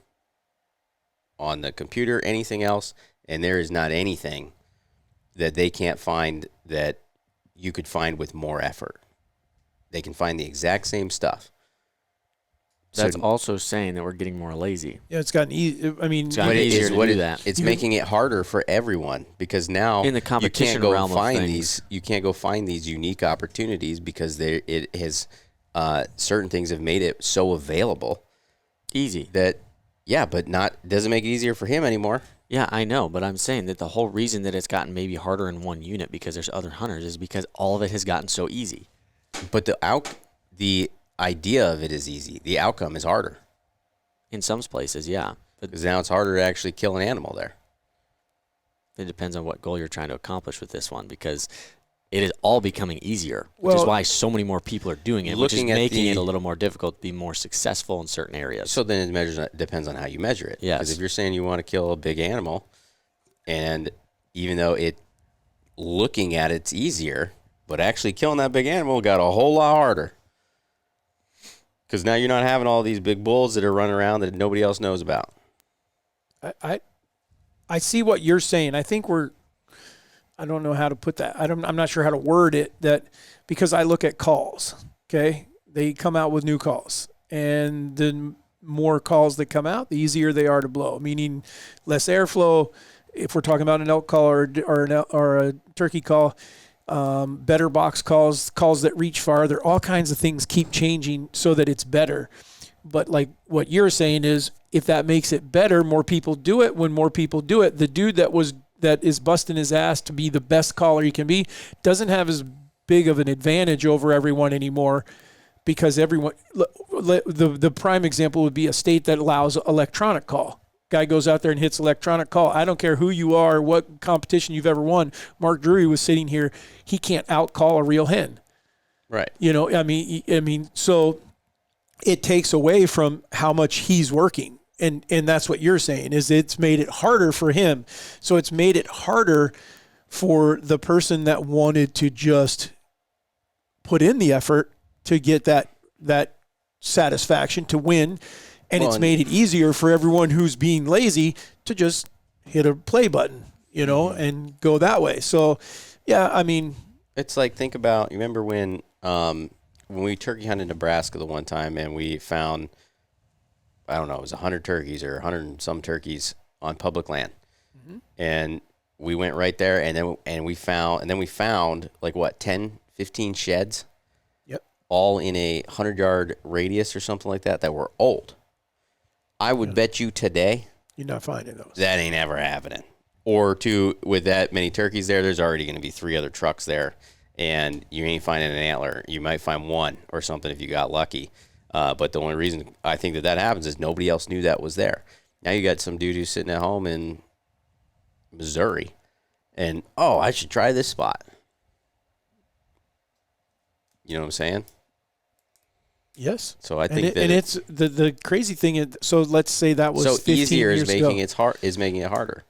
on the computer, anything else, and there is not anything that they can't find that you could find with more effort. They can find the exact same stuff.
That's also saying that we're getting more lazy.
Yeah, it's gotten easy. I mean,
It's gotten easier to do that.
It's making it harder for everyone because now
In the competition
you can't go
realm of
find
things.
these. You can't go find these unique opportunities because it has certain things have made it so available
Easy.
that, yeah, but doesn't make it easier for him anymore.
Yeah, I know, but I'm saying that the whole reason that it's gotten maybe harder in one unit because there's other hunters is because all of it has gotten so easy.
But the idea of it is easy. The outcome is harder.
In some places, yeah. But
Because now it's harder to actually kill an animal there.
it depends on what goal you're trying to accomplish with this one, because it is all becoming easier, which
Well,
is why so many more people are doing it, which is
looking at
making it
the-
a little more difficult to be more successful in certain areas.
So then it depends on how you measure it.
Yes.
Because if you're saying you want to kill a big animal, and even though looking at it's easier, but actually killing that big animal got a whole lot harder. Because now you're not having all these big bulls that are running around that nobody else knows about.
I see what you're saying. I think I don't know how to put that. I'm not sure how to word it, that because I look at calls, okay? They come out with new calls, and the more calls that come out, the easier they are to blow, meaning less airflow. If we're talking about an elk call or a turkey call, better box calls that reach farther, all kinds of things keep changing so that it's better. But like what you're saying is, if that makes it better, more people do it. When more people do it, the dude that is busting his ass to be the best caller he can be doesn't have as big of an advantage over everyone anymore, because everyone. The prime example would be a state that allows electronic call. Guy goes out there and hits electronic call. I don't care who you are, what competition you've ever won. Mark Drury was sitting here. He can't out call a real hen.
Right.
I mean, so it takes away from how much he's working. And that's what you're saying, is it's made it harder for him. So it's made it harder for the person that wanted to just put in the effort to get that satisfaction to win. And it's made it easier for everyone who's being lazy to just hit a play button, and go that way. So, yeah, I mean,
It's like, think about, you remember when we turkey hunted Nebraska the one time and we found, I don't know, it was 100 turkeys or 100 and some turkeys on public land. Mm-hmm. And we went right there and we found like what, 10, 15 sheds?
Yep.
All in a 100-yard radius or something like that were old. I would bet you today
you're not finding those.
that ain't ever happening. Or with that many turkeys there's already going to be 3 other trucks there, and you ain't finding an antler. You might find one or something if you got lucky. But the only reason I think that happens is nobody else knew that was there. Now you got some dude who's sitting at home in Missouri, and, I should try this spot. You know what I'm saying?
Yes.
So I think
it's the crazy thing is, so let's say that was 15
easier
years
is making
ago.
is making it harder.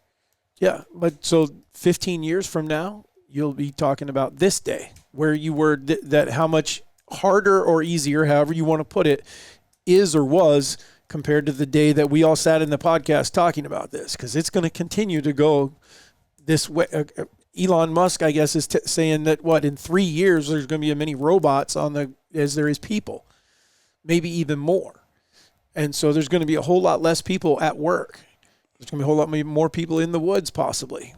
Yeah, but so 15 years from now, you'll be talking about this day where you were that how much harder or easier, however you want to put it, is or was compared to the day that we all sat in the podcast talking about this, because it's going to continue to go this way. Elon Musk, I guess, is saying that in 3 years there's going to be as many robots as there is people, maybe even more, and so there's going to be a whole lot less people at work. There's going to be a whole lot more people in the woods, possibly.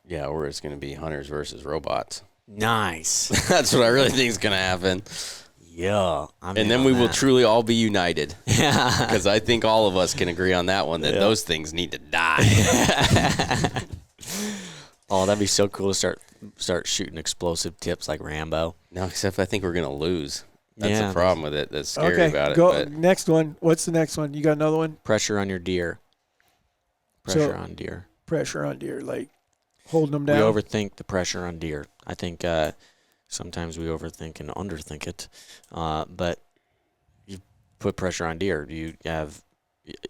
Yeah, or it's going to be hunters versus robots.
Nice.
That's what I really think is going to happen.
Yeah.
And then we will truly all be united.
Yeah.
Because I think all of us can agree on that one, that those things need to die.
Oh, that'd be so cool to start shooting explosive tips like Rambo.
No, except I think we're going to lose. That's the problem with it. That's scary
Okay,
about it.
go
But
next one. What's the next one? You got another one?
Pressure on your deer. Pressure on deer.
Pressure on deer, like holding them
We
down.
overthink the pressure on deer. I think sometimes we overthink and underthink it. But you put pressure on deer. A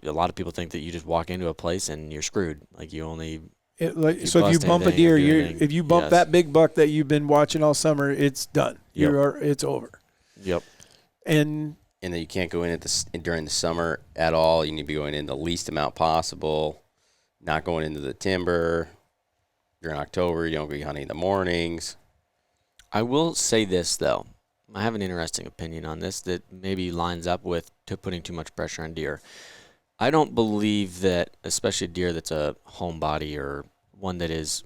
lot of people think that you just walk into a place and you're screwed. Like you only.
So if you
bust
bump a
anything
deer,
or do anything.
if you bump
Yes.
that big buck that you've been watching all summer, it's done.
Yep.
It's over.
Yep.
And
that you can't go in during the summer at all. You need to be going in the least amount possible. Not going into the timber. During October, you don't be hunting in the mornings.
I will say this, though. I have an interesting opinion on this that maybe lines up with putting too much pressure on deer. I don't believe that, especially a deer that's a homebody or one that is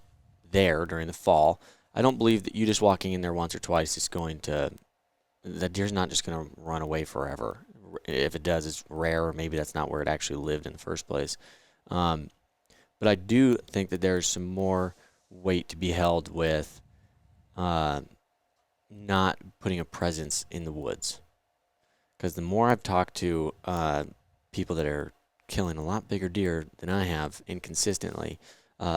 there during the fall, I don't believe that you just walking in there once or twice is going to that deer's not just going to run away forever. If it does, it's rare, or maybe that's not where it actually lived in the first place. But I do think that there's some more weight to be held with not putting a presence in the woods. Because the more I've talked to people that are killing a lot bigger deer than I have inconsistently,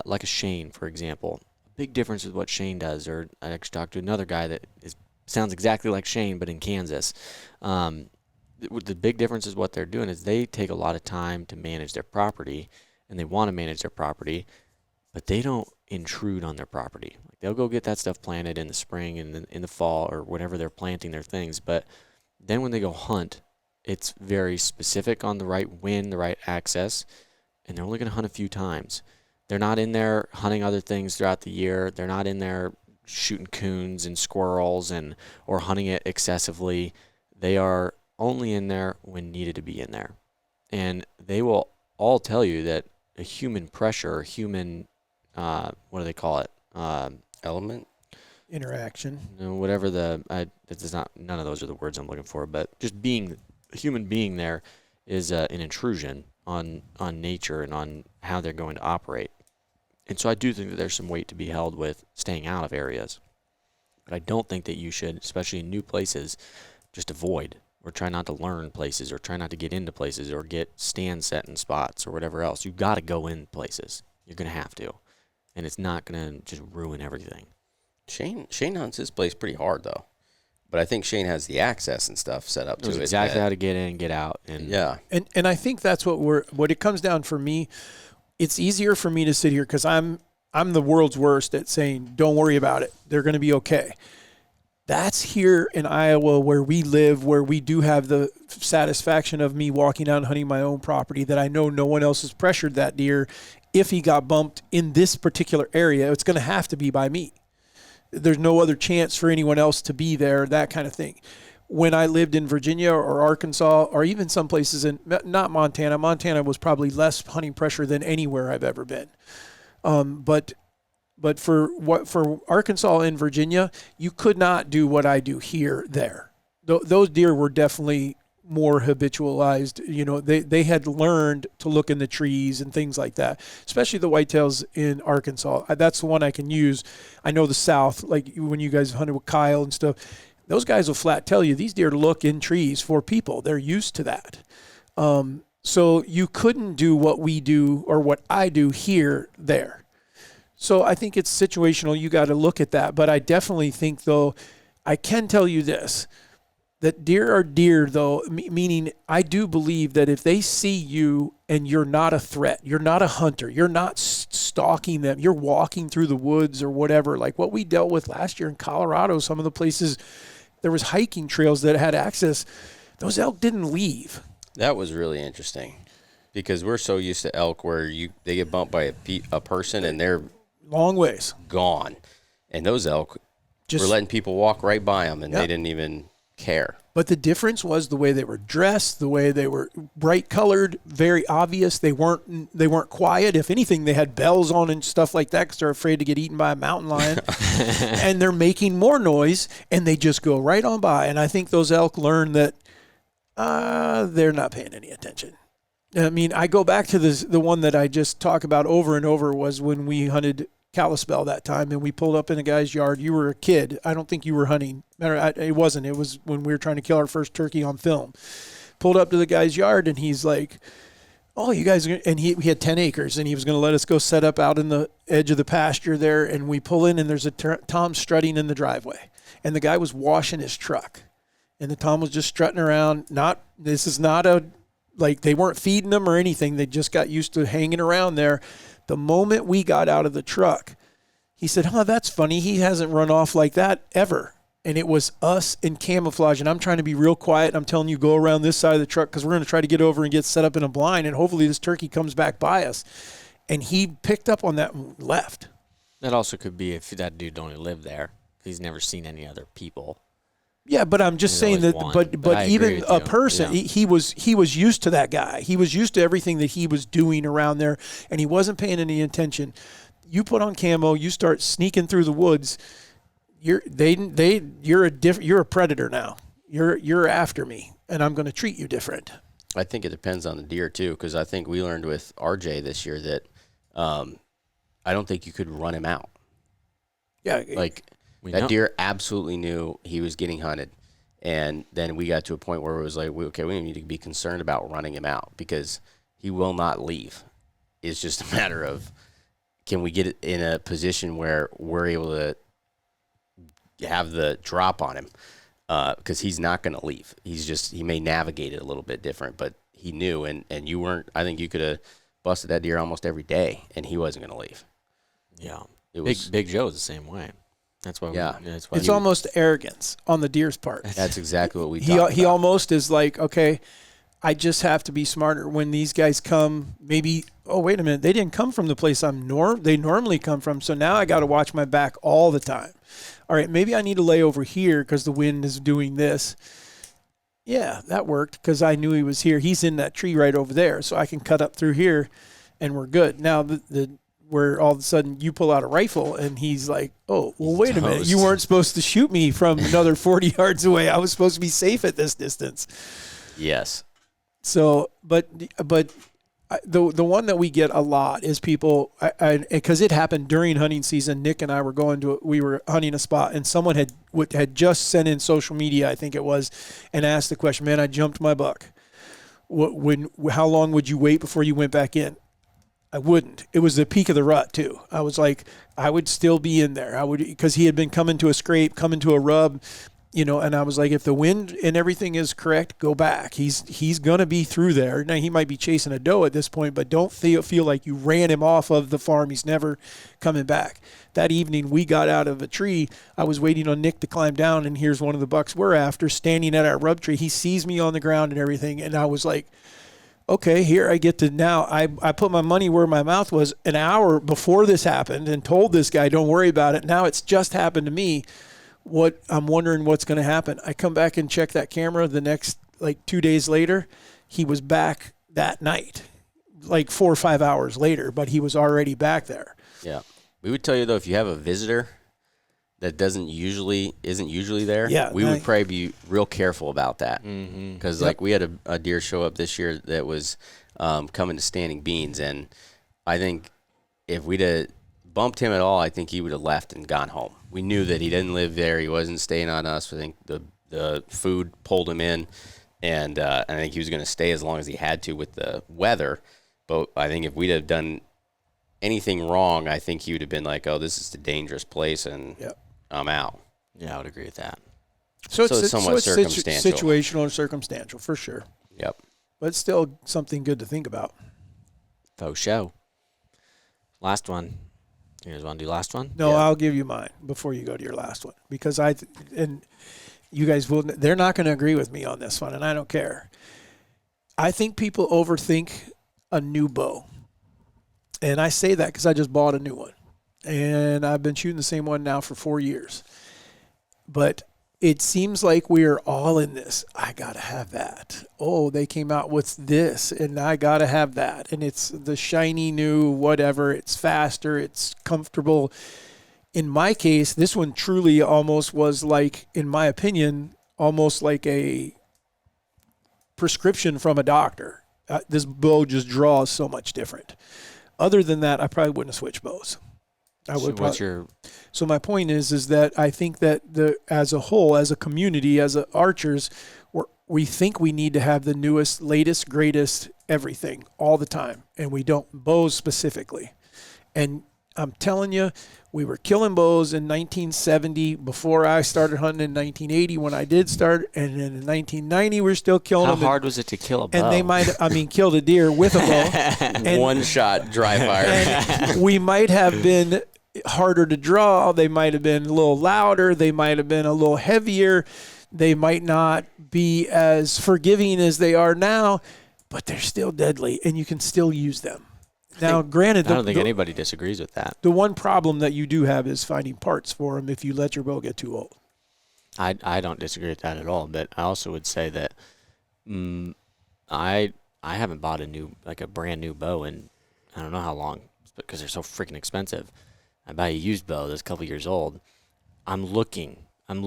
like a Shane, for example. A big difference with what Shane does, or I actually talked to another guy that sounds exactly like Shane, but in Kansas. The big difference is what they're doing is they take a lot of time to manage their property, and they want to manage their property, but they don't intrude on their property. Like, they'll go get that stuff planted in the spring and in the fall or whatever they're planting their things, but then when they go hunt, it's very specific on the right wind, the right access, and they're only going to hunt a few times. They're not in there hunting other things throughout the year. They're not in there shooting coons and squirrels or hunting it excessively. They are only in there when needed to be in there. And they will all tell you that a human pressure, human, what do they call it?
Element?
Interaction.
Whatever
None of those are the words I'm looking for, but just being a human being there is an intrusion on nature and on how they're going to operate. And so I do think that there's some weight to be held with staying out of areas. But I don't think that you should, especially in new places, just avoid or try not to learn places or try not to get into places or get stands set in spots or whatever else. You've got to go in places. You're going to have to. And it's not going to just ruin everything.
Shane hunts his place pretty hard, though. But I think Shane has the access and stuff set up to it.
Exactly how to get in, get out. And
yeah.
And I think that's what it comes down for me. It's easier for me to sit here because I'm the world's worst at saying, don't worry about it. They're going to be okay. That's here in Iowa where we live, where we do have the satisfaction of me walking out and hunting my own property, that I know no one else has pressured that deer. If he got bumped in this particular area, it's going to have to be by me. There's no other chance for anyone else to be there, that kind of thing. When I lived in Virginia or Arkansas or even some places not Montana. Montana was probably less hunting pressure than anywhere I've ever been. But for Arkansas and Virginia, you could not do what I do here there. Those deer were definitely more habitualized. You know, they had learned to look in the trees and things like that, especially the whitetails in Arkansas. That's the one I can use. I know the South, like when you guys hunted with Kyle and stuff, those guys will flat tell you these deer look in trees for people. They're used to that. So you couldn't do what we do or what I do here there. So I think it's situational. You got to look at that. But I definitely think, though, I can tell you this, that deer are deer, though, meaning I do believe that if they see you and you're not a threat, you're not a hunter, you're not stalking them, you're walking through the woods or whatever, like what we dealt with last year in Colorado, some of the places, there was hiking trails that had access. Those elk didn't leave. That
was really interesting because we're so used to elk where they get bumped by a person and they're
long ways
gone. And those elk were letting people walk right by them and they didn't even care.
But the difference was the way they were dressed, the way they were bright colored, very obvious. They weren't quiet. If anything, they had bells on and stuff like that because they're afraid to get eaten by a mountain lion. And they're making more noise, and they just go right on by. And I think those elk learn that they're not paying any attention. I mean, I go back to the one that I just talk about over and over was when we hunted Kalispell that time, and we pulled up in a guy's yard. You were a kid. I don't think you were hunting. It wasn't. It was when we were trying to kill our first turkey on film. Pulled up to the guy's yard, and he's like, "Oh, you guys are," and he had 10 acres, and he was going to let us go set up out in the edge of the pasture there, and we pull in, and there's a Tom strutting in the driveway, and the guy was washing his truck, and the Tom was just strutting around. This is not like they weren't feeding them or anything. They just got used to hanging around there. The moment we got out of the truck, he said, that's funny. He hasn't run off like that ever. And it was us in camouflage. And I'm trying to be real quiet. And I'm telling you, go around this side of the truck because we're going to try to get over and get set up in a blind. And hopefully this turkey comes back by us. And he picked up on that and left.
That also could be if that dude don't even live there. He's never seen any other people.
Yeah, but I'm just saying that. But even a person, he was used to that guy. He was used to everything that he was doing around there, and he wasn't paying any attention. You put on camo, you start sneaking through the woods. You're a predator now. You're after me, and I'm going to treat you different.
I think it depends on the deer too, because I think we learned with RJ this year that I don't think you could run him out.
Yeah,
Like that deer absolutely knew he was getting hunted, and then we got to a point where it was like, okay, we need to be concerned about running him out because he will not leave. It's just a matter of can we get it in a position where we're able to have the drop on him. Because he's not going to leave. He may navigate it a little bit different, but he knew, and you weren't. I think you could have busted that deer almost every day, and he wasn't going to leave.
Yeah, Big Joe's the same way. That's why.
Yeah,
that's why
it's almost arrogance on the deer's part.
That's exactly what we.
He almost is like, okay, I just have to be smarter when these guys come. Maybe, oh wait a minute, they didn't come from the place they normally come from, so now I got to watch my back all the time. All right, maybe I need to lay over here because the wind is doing this. Yeah, that worked because I knew he was here. He's in that tree right over there, so I can cut up through here, and we're good. Now, where all of a sudden you pull out a rifle, and he's like, oh, well, wait a minute. You weren't supposed to shoot me from another 40 yards away. I was supposed to be safe at this distance.
Yes.
So, but the one that we get a lot is people, because it happened during hunting season. Nick and I we were hunting a spot, and someone had just sent in social media, I think it was, and asked the question, man, I jumped my buck. How long would you wait before you went back in? I wouldn't. It was the peak of the rut too. I was like, I would still be in there. Because he had been coming to a scrape, coming to a rub, and I was like, if the wind and everything is correct, go back. He's going to be through there. Now, he might be chasing a doe at this point, but don't feel like you ran him off of the farm. He's never coming back. That evening, we got out of a tree. I was waiting on Nick to climb down, and here's one of the bucks we're after standing at our rub tree. He sees me on the ground and everything, and I was like, okay, here I get to now. I put my money where my mouth was an hour before this happened and told this guy, don't worry about it. Now it's just happened to me. I'm wondering what's going to happen. I come back and check that camera the next, 2 days later. He was back that night, 4 or 5 hours later, but he was already back there.
Yeah. We would tell you, though, if you have a visitor that isn't usually there, we would probably be real careful about that. Because, we had a deer show up this year that was coming to Standing Beans, and I think if we'd have bumped him at all, I think he would have left and gone home. We knew that he didn't live there. He wasn't staying on us. I think the food pulled him in, and I think he was going to stay as long as he had to with the weather. But I think if we'd have done anything wrong, I think he would have been like, oh, this is a dangerous place, and I'm out.
Yeah, I would agree with that.
So it's
somewhat circumstantial.
Situational and circumstantial, for sure.
Yep.
But it's still something good to think about.
Faux show. Last one. You guys want to do last one?
No, I'll give you mine before you go to your last one, because and you guys they're not going to agree with me on this one, and I don't care. I think people overthink a new bow. And I say that because I just bought a new one. And I've been shooting the same one now for 4 years. But it seems like we're all in this. I got to have that. Oh, they came out with this, and I got to have that. And it's the shiny new whatever. It's faster. It's comfortable. In my case, this one truly almost was like, in my opinion, almost like a prescription from a doctor. This bow just draws so much different. Other than that, I probably wouldn't have switched bows. So my point is that I think that as a whole, as a community, as archers, we think we need to have the newest, latest, greatest everything all the time, and we don't. Bows specifically. And I'm telling you, we were killing bows in 1970 before I started hunting in 1980 when I did start, and then in 1990 we're still killing them.
How hard was it to kill a bow?
And they killed a deer with a bow. And,
one shot, dry fire.
And we might have been harder to draw. They might have been a little louder. They might have been a little heavier. They might not be as forgiving as they are now, but they're still deadly, and you can still use them. Now, granted,
I don't think anybody disagrees with that.
The one problem that you do have is finding parts for them if you let your bow get too old.
I don't disagree with that at all, but I also would say that I haven't bought a brand new bow in I don't know how long, because they're so freaking expensive. I buy a used bow that's a couple years old. I'm looking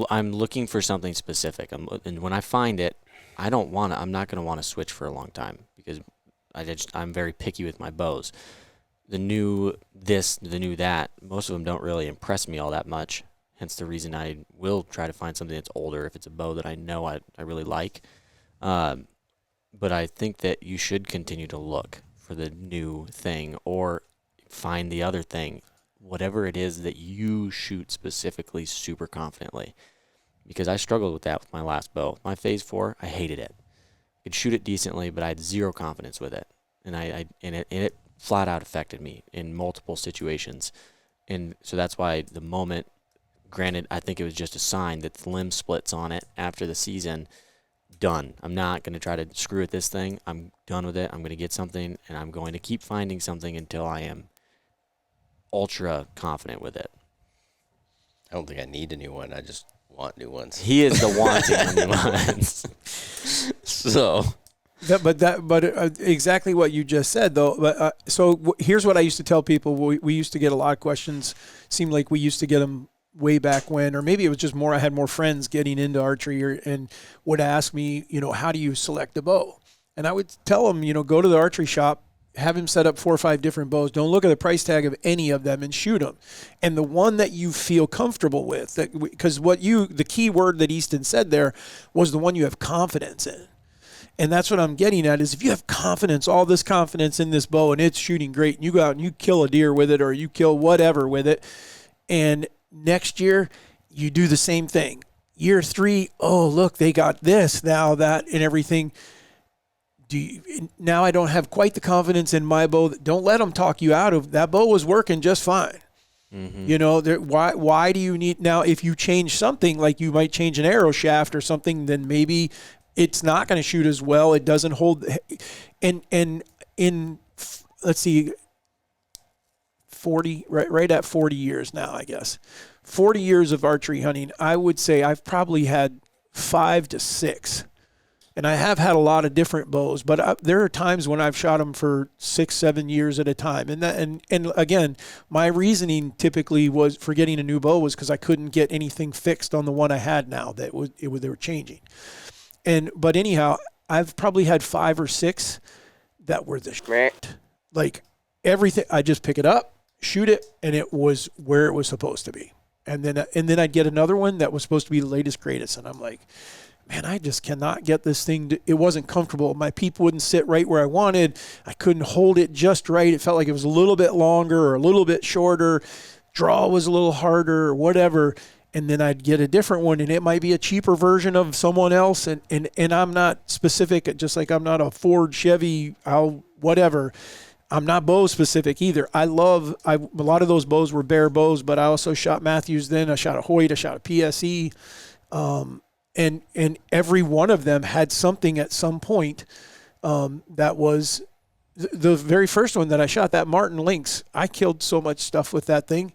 I'm looking for something specific. And when I find it, I'm not going to want to switch for a long time because I'm very picky with my bows. The new this, the new that, most of them don't really impress me all that much. Hence the reason I will try to find something that's older if it's a bow that I know I really like. But I think that you should continue to look for the new thing or find the other thing, whatever it is that you shoot specifically super confidently. Because I struggled with that with my last bow. My Phase 4, I hated it. I could shoot it decently, but I had zero confidence with it. And it flat out affected me in multiple situations. And so that's why the moment, granted, I think it was just a sign that the limb splits on it after the season, done. I'm not going to try to screw with this thing. I'm done with it. I'm going to get something, and I'm going to keep finding something until I am ultra confident with it.
I don't think I need a new one. I just want new ones.
He is the wanting of new ones.
So...
Exactly what you just said, though. But here's what I used to tell people. We used to get a lot of questions. Seemed like we used to get them way back when, or maybe it was just more. I had more friends getting into archery and would ask me, how do you select a bow? And I would tell them, go to the archery shop, have him set up 4 or 5 different bows. Don't look at the price tag of any of them and shoot them. And the one that you feel comfortable with, because the key word that Easton said there was the one you have confidence in. And that's what I'm getting at is if you have confidence, all this confidence in this bow and it's shooting great and you go out and you kill a deer with it or you kill whatever with it, and next year you do the same thing. Year 3, oh, look, they got this, now that, and everything. Now I don't have quite the confidence in my bow. Don't let them talk you out of that bow was working just fine. Mm-hmm. Why do you need, now if you change something, like you might change an arrow shaft or something, then maybe it's not going to shoot as well. It doesn't hold. And in, let's see, 40, right at 40 years now, I guess. 40 years of archery hunting, I would say I've probably had 5 to 6. And I have had a lot of different bows, but there are times when I've shot them for 6, 7 years at a time. And again, my reasoning typically was for getting a new bow was because I couldn't get anything fixed on the one I had now they were changing. But anyhow, I've probably had 5 or 6 that were like everything. I just pick it up, shoot it, and it was where it was supposed to be. And then I'd get another one that was supposed to be the latest, greatest, and I'm like, man, I just cannot get this thing. It wasn't comfortable. My peep wouldn't sit right where I wanted. I couldn't hold it just right. It felt like it was a little bit longer or a little bit shorter. Draw was a little harder or whatever. And then I'd get a different one, and it might be a cheaper version of someone else. And I'm not specific, just like I'm not a Ford, Chevy, whatever. I'm not bow specific either. A lot of those bows were bare bows, but I also shot Matthews then. I shot a Hoyt. I shot a PSE. And every one of them had something at some point that was the very first one that I shot, that Martin Lynx. I killed so much stuff with that thing.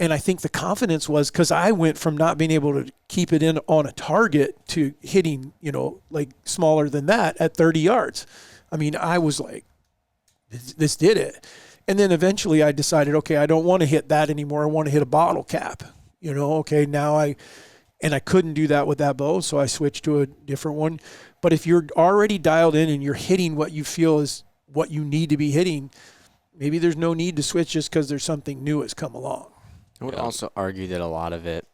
And I think the confidence was because I went from not being able to keep it in on a target to hitting, like smaller than that at 30 yards. I mean, I was like, this did it. And then eventually I decided, okay, I don't want to hit that anymore. I want to hit a bottle cap. Okay, now I couldn't do that with that bow, so I switched to a different one. But if you're already dialed in and you're hitting what you feel is what you need to be hitting, maybe there's no need to switch just because there's something new has come along.
I would also argue that a lot of it,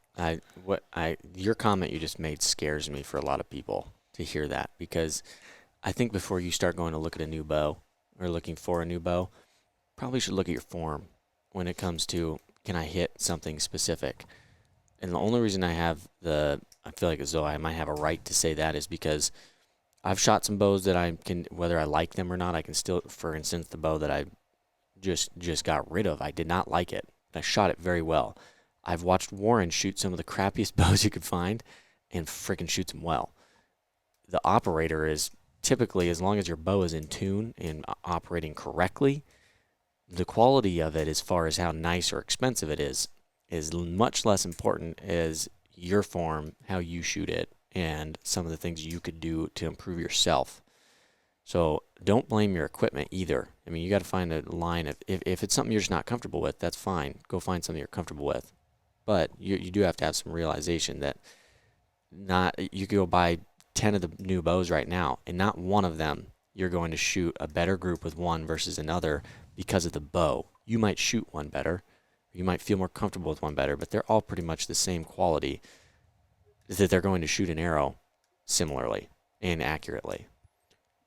your comment you just made scares me for a lot of people to hear that, because I think before you start going to look at a new bow or looking for a new bow, probably should look at your form when it comes to, can I hit something specific? And the only reason I feel like as though I might have a right to say that is because I've shot some bows that I can, whether I like them or not, I can still, for instance, the bow that I just got rid of, I did not like it. I shot it very well. I've watched Warren shoot some of the crappiest bows you could find and freaking shoots them well. The operator is typically, as long as your bow is in tune and operating correctly, the quality of it as far as how nice or expensive it is much less important as your form, how you shoot it, and some of the things you could do to improve yourself. So don't blame your equipment either. I mean, you got to find a line of, if it's something you're just not comfortable with, that's fine. Go find something you're comfortable with. But you do have to have some realization that you could go buy 10 of the new bows right now, and not one of them you're going to shoot a better group with one versus another because of the bow. You might shoot one better. You might feel more comfortable with one better, but they're all pretty much the same quality, that they're going to shoot an arrow similarly and accurately.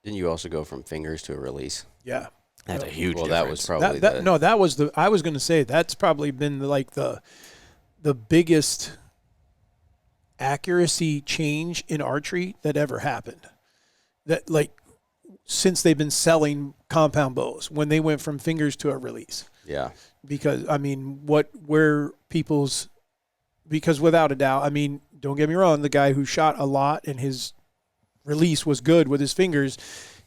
Didn't you also go from fingers to a release?
Yeah.
That's a huge difference.
That was probably
I was going to say that's probably been like the biggest accuracy change in archery that ever happened. That like since they've been selling compound bows, when they went from fingers to a release.
Yeah.
Because I mean, because without a doubt, I mean, don't get me wrong, the guy who shot a lot and his release was good with his fingers,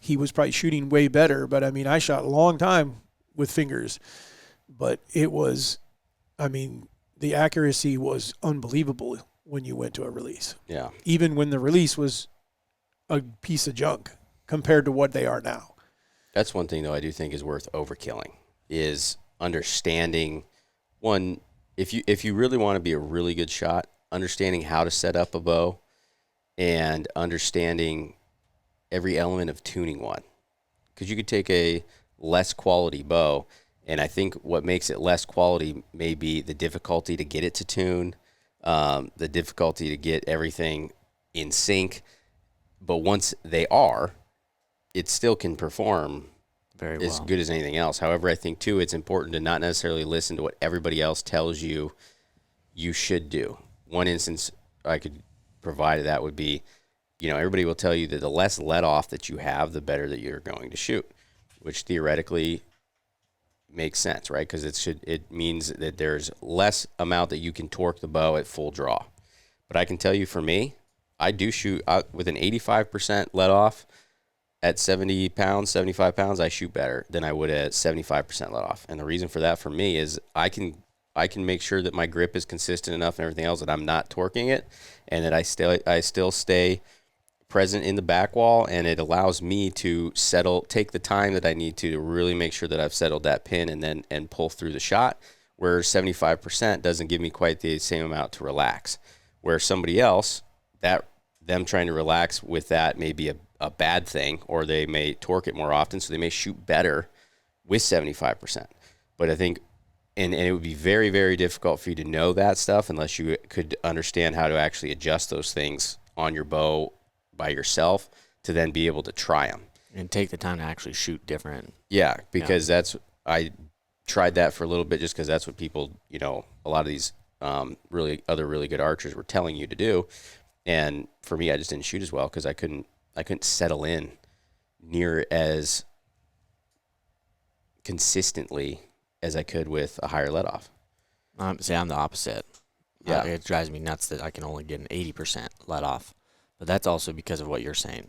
he was probably shooting way better. But I mean, I shot a long time with fingers, but it was, I mean, the accuracy was unbelievable when you went to a release.
Yeah.
Even when the release was a piece of junk compared to what they are now.
That's one thing, though, I do think is worth overkilling, is understanding, one, if you really want to be a really good shot, understanding how to set up a bow and understanding every element of tuning one. Because you could take a less quality bow, and I think what makes it less quality may be the difficulty to get it to tune, the difficulty to get everything in sync. But once they are, it still can perform
very well,
as good as anything else. However, I think, too, it's important to not necessarily listen to what everybody else tells you should do. One instance I could provide of that would be, everybody will tell you that the less let off that you have, the better that you're going to shoot, which theoretically makes sense, right? Because it means that there's less amount that you can torque the bow at full draw. But I can tell you, for me, I do shoot with an 85% let off. At 70 pounds, 75 pounds, I shoot better than I would at 75% let off. And the reason for that for me is I can make sure that my grip is consistent enough and everything else that I'm not torquing it, and that I still stay present in the back wall, and it allows me to take the time that I need to really make sure that I've settled that pin and pull through the shot, where 75% doesn't give me quite the same amount to relax. Where somebody else, them trying to relax with that may be a bad thing, or they may torque it more often, so they may shoot better with 75%. But I think, and it would be very, very difficult for you to know that stuff unless you could understand how to actually adjust those things on your bow by yourself to then be able to try them.
And take the time to actually shoot different.
Yeah, because I tried that for a little bit just because that's what people, a lot of these really good archers were telling you to do. And for me, I just didn't shoot as well because I couldn't settle in near as consistently as I could with a higher let off.
See, I'm the opposite.
Yeah.
It drives me nuts that I can only get an 80% let off. But that's also because of what you're saying.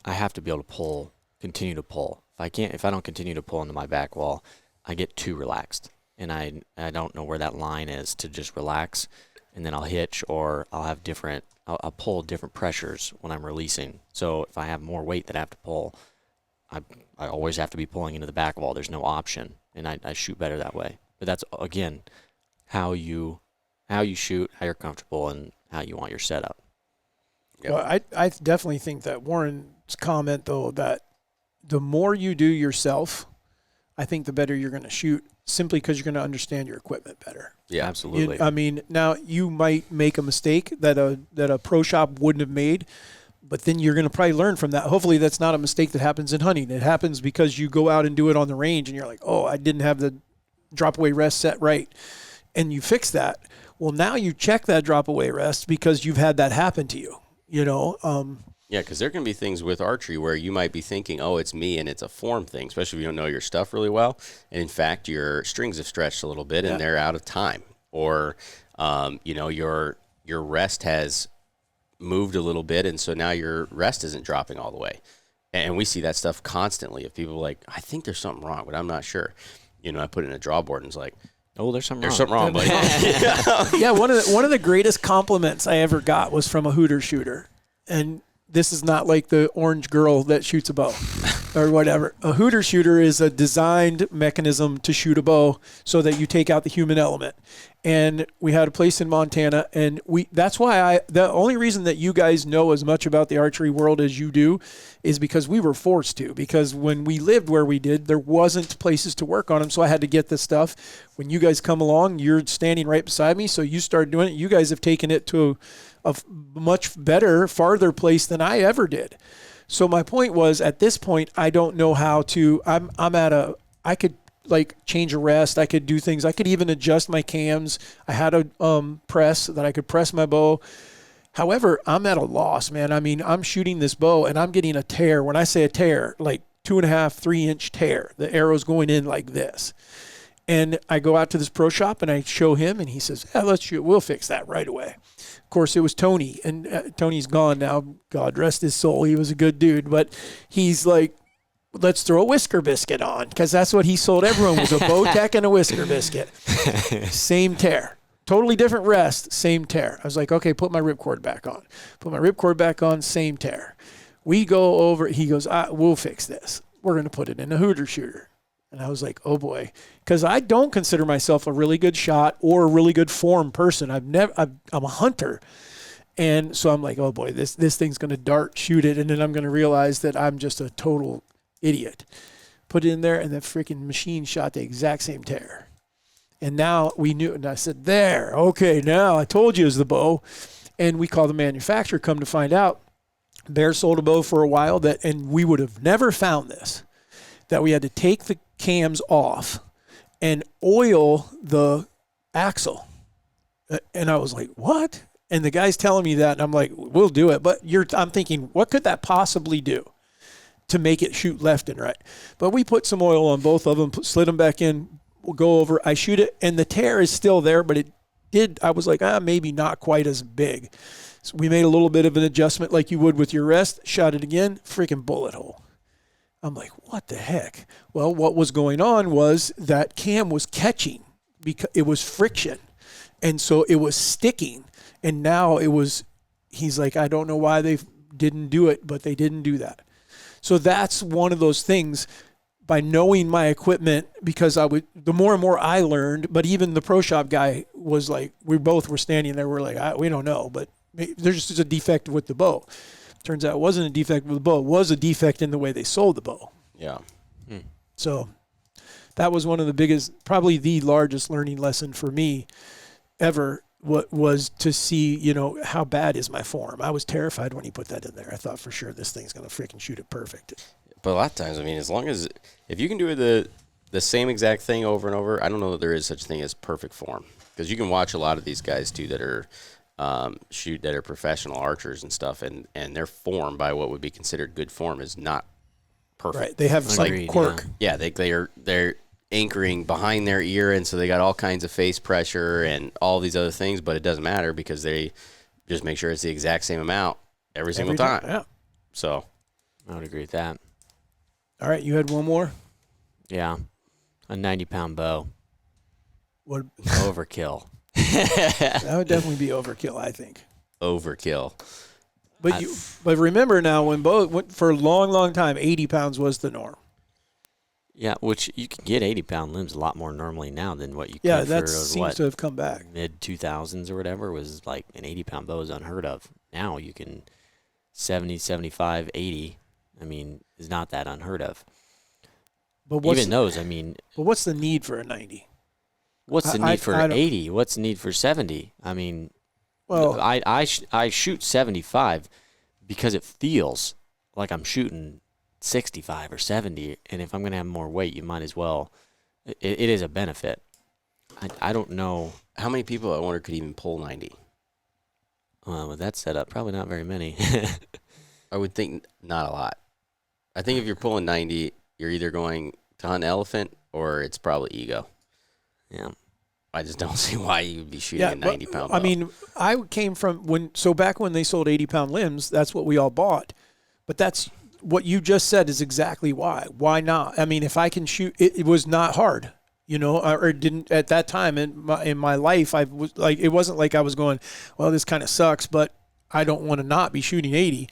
I have to be able to continue to pull. If I don't continue to pull into my back wall, I get too relaxed. And I don't know where that line is to just relax, and then I'll hitch, or I'll pull different pressures when I'm releasing. So if I have more weight that I have to pull, I always have to be pulling into the back wall. There's no option, and I shoot better that way. But that's, again, how you shoot, how you're comfortable, and how you want your setup.
Yep. Well, I definitely think that Warren's comment, though, that the more you do yourself, I think the better you're going to shoot, simply because you're going to understand your equipment better.
Yeah, absolutely.
Now you might make a mistake that a pro shop wouldn't have made, but then you're going to probably learn from that. Hopefully that's not a mistake that happens in hunting. It happens because you go out and do it on the range and you're like, oh, I didn't have the drop away rest set right. And you fix that. Well, now you check that drop away rest because you've had that happen to you,
Yeah, because there can be things with archery where you might be thinking, oh, it's me, and it's a form thing, especially if you don't know your stuff really well. And in fact, your strings have stretched a little bit and they're out of time. Or, your rest has moved a little bit, and so now your rest isn't dropping all the way. And we see that stuff constantly of people like, I think there's something wrong, but I'm not sure. I put it in a draw board and it's like,
oh, there's something
wrong, buddy.
Yeah, one of the greatest compliments I ever got was from a Hooter shooter. And this is not like the orange girl that shoots a bow. or whatever. A hooter shooter is a designed mechanism to shoot a bow so that you take out the human element. And we had a place in Montana, and that's why the only reason that you guys know as much about the archery world as you do is because we were forced to, because when we lived where we did, there wasn't places to work on them. So I had to get this stuff. When you guys come along, you're standing right beside me. So you start doing it. You guys have taken it to a much better, farther place than I ever did. So my point was, at this point, I don't know how to, I could like change a rest. I could do things. I could even adjust my cams. I had a press that I could press my bow. However, I'm at a loss, man. I mean, I'm shooting this bow and I'm getting a tear. When I say a tear, like 2.5, 3 inch tear, the arrow's going in like this. And I go out to this pro shop and I show him and he says, let's shoot. We'll fix that right away. Of course, it was Tony, and Tony's gone now. God rest his soul. He was a good dude, but he's like, let's throw a whisker biscuit on, because that's what he sold everyone, was a Bowtech and a whisker biscuit. Same tear. Totally different rest, same tear. I was like, okay, put my ripcord back on. Put my ripcord back on, same tear. We go over, he goes, we'll fix this. We're going to put it in a hooter shooter. And I was like, oh boy, because I don't consider myself a really good shot or a really good form person. I'm a hunter. And so I'm like, oh boy, this thing's going to dart shoot it. And then I'm going to realize that I'm just a total idiot. Put it in there, and the freaking machine shot the exact same tear. And now we knew, and I said, there, okay, now I told you it was the bow. And we called the manufacturer, come to find out, Bear sold a bow for a while and we would have never found this, that we had to take the cams off and oil the axle. And I was like, what? And the guy's telling me that, and I'm like, we'll do it. But I'm thinking, what could that possibly do to make it shoot left and right? But we put some oil on both of them, slid them back in, we'll go over, I shoot it, and the tear is still there, but I was like, maybe not quite as big. So we made a little bit of an adjustment like you would with your rest, shot it again, freaking bullet hole. I'm like, what the heck? Well, what was going on was that cam was catching because it was friction. And so it was sticking. And now he's like, I don't know why they didn't do it, but they didn't do that. So that's one of those things, by knowing my equipment, because the more and more I learned, but even the pro shop guy was like, we both were standing there. We're like, we don't know, but there's just a defect with the bow. Turns out it wasn't a defect with the bow. It was a defect in the way they sold the bow.
Yeah.
So that was one of the biggest, probably the largest learning lesson for me ever, what was to see, how bad is my form. I was terrified when he put that in there. I thought for sure this thing's going to freaking shoot it perfect.
But a lot of times, I mean, as long as, if you can do the same exact thing over and over, I don't know that there is such a thing as perfect form. Because you can watch a lot of these guys, too, that are that are professional archers and stuff, and their form, by what would be considered good form, is not perfect.
Right. They have some quirk.
Yeah, they're anchoring behind their ear, and so they got all kinds of face pressure and all these other things, but it doesn't matter because they just make sure it's the exact same amount every single time.
Yeah.
So
I would agree with that.
All right, you had one more?
Yeah. A 90-pound bow.
What?
Overkill.
That would definitely be overkill, I think.
Overkill.
But remember now, when for a long, long time, 80 pounds was the norm.
Yeah, which you can get 80-pound limbs a lot more normally now than what you could
Yeah,
for
that seems to have come back.
Mid-2000s or whatever was like an 80-pound bow is unheard of. Now you can 70, 75, 80, I mean, is not that unheard of.
But
even those, I mean.
But what's the need for a 90?
What's the need for 80? What's the need for 70? I mean, well, I shoot 75 because it feels like I'm shooting 65 or 70, and if I'm going to have more weight, you might as well. It is a benefit. I don't know.
How many people, I wonder, could even pull 90?
With that setup, probably not very many.
I would think not a lot. I think if you're pulling 90, you're either going to hunt elephant or it's probably ego.
Yeah.
I just don't see why you'd be shooting a 90-pound bow.
I mean, I came from back when they sold 80-pound limbs, that's what we all bought. But that's what you just said is exactly why. Why not? I mean, if I can shoot, it was not hard, or it didn't at that time in my life. I was like, it wasn't like I was going, well, this kind of sucks, but I don't want to not be shooting 80.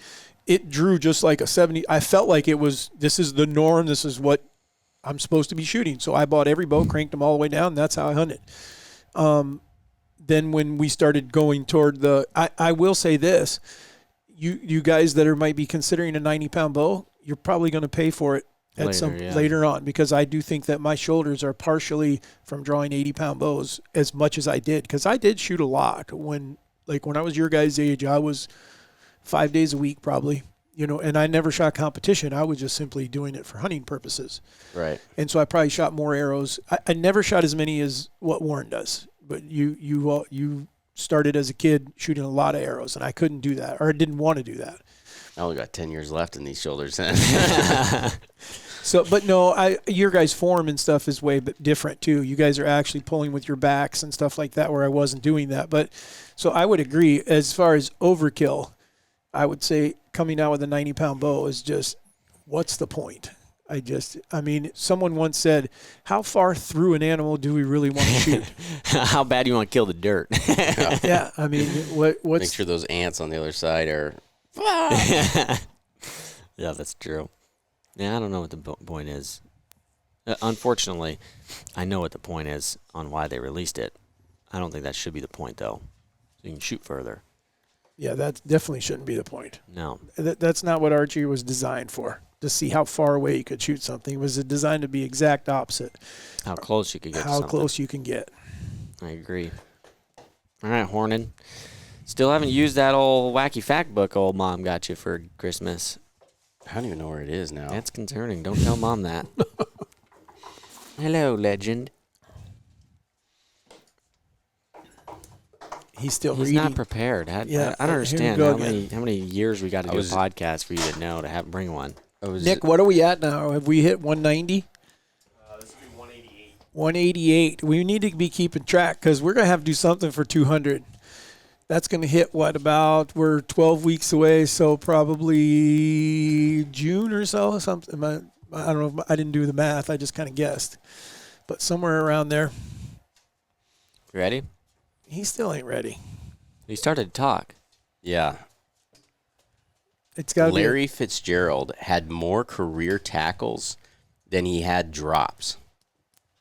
it drew just like a 70. I felt like this is the norm. This is what I'm supposed to be shooting. So I bought every bow, cranked them all the way down. And that's how I hunted. Then when we started going toward I will say this, you guys that might be considering a 90-pound bow, you're probably going to pay for it later on, because I do think that my shoulders are partially from drawing 80-pound bows as much as I did, because I did shoot a lot when I was your guys' age. I was 5 days a week probably, and I never shot competition. I was just simply doing it for hunting purposes.
Right.
And so I probably shot more arrows. I never shot as many as what Warren does, but you started as a kid shooting a lot of arrows, and I couldn't do that, or I didn't want to do that.
I only got 10 years left in these shoulders.
So, but no, your guys' form and stuff is way different too. You guys are actually pulling with your backs and stuff like that, where I wasn't doing that. But so I would agree, as far as overkill, I would say coming out with a 90-pound bow is just, what's the point? Someone once said, how far through an animal do we really want to shoot?
How bad do you want to kill the dirt?
Yeah. I mean, what's...
Make sure those ants on the other side are...
Yeah, that's true. Yeah, I don't know what the point is. Unfortunately, I know what the point is on why they released it. I don't think that should be the point, though. So you can shoot further.
Yeah, that definitely shouldn't be the point.
No.
That's not what archery was designed for, to see how far away you could shoot something. It was designed to be exact opposite.
How close you could get to
How
something.
close you can get.
I agree. All right, Hornan. Still haven't used that old wacky fact book old mom got you for Christmas.
I don't even know where it is now.
That's concerning. Don't tell Mom that. Hello, legend.
He's still
He's
reading.
not prepared. I
Yeah,
don't understand
here
how
we go again.
many years we got to do a podcast for you to know to bring one.
Nick, what are we at now? Have we hit 190?
This will be 188.
188. We need to be keeping track, because we're going to have to do something for 200. That's going to hit we're 12 weeks away, so probably June or so. Something. I don't know. I didn't do the math. I just kind of guessed. But somewhere around there.
Ready?
He still ain't ready.
He started to talk.
Yeah.
It's got
Larry Fitzgerald had more career tackles than he had drops.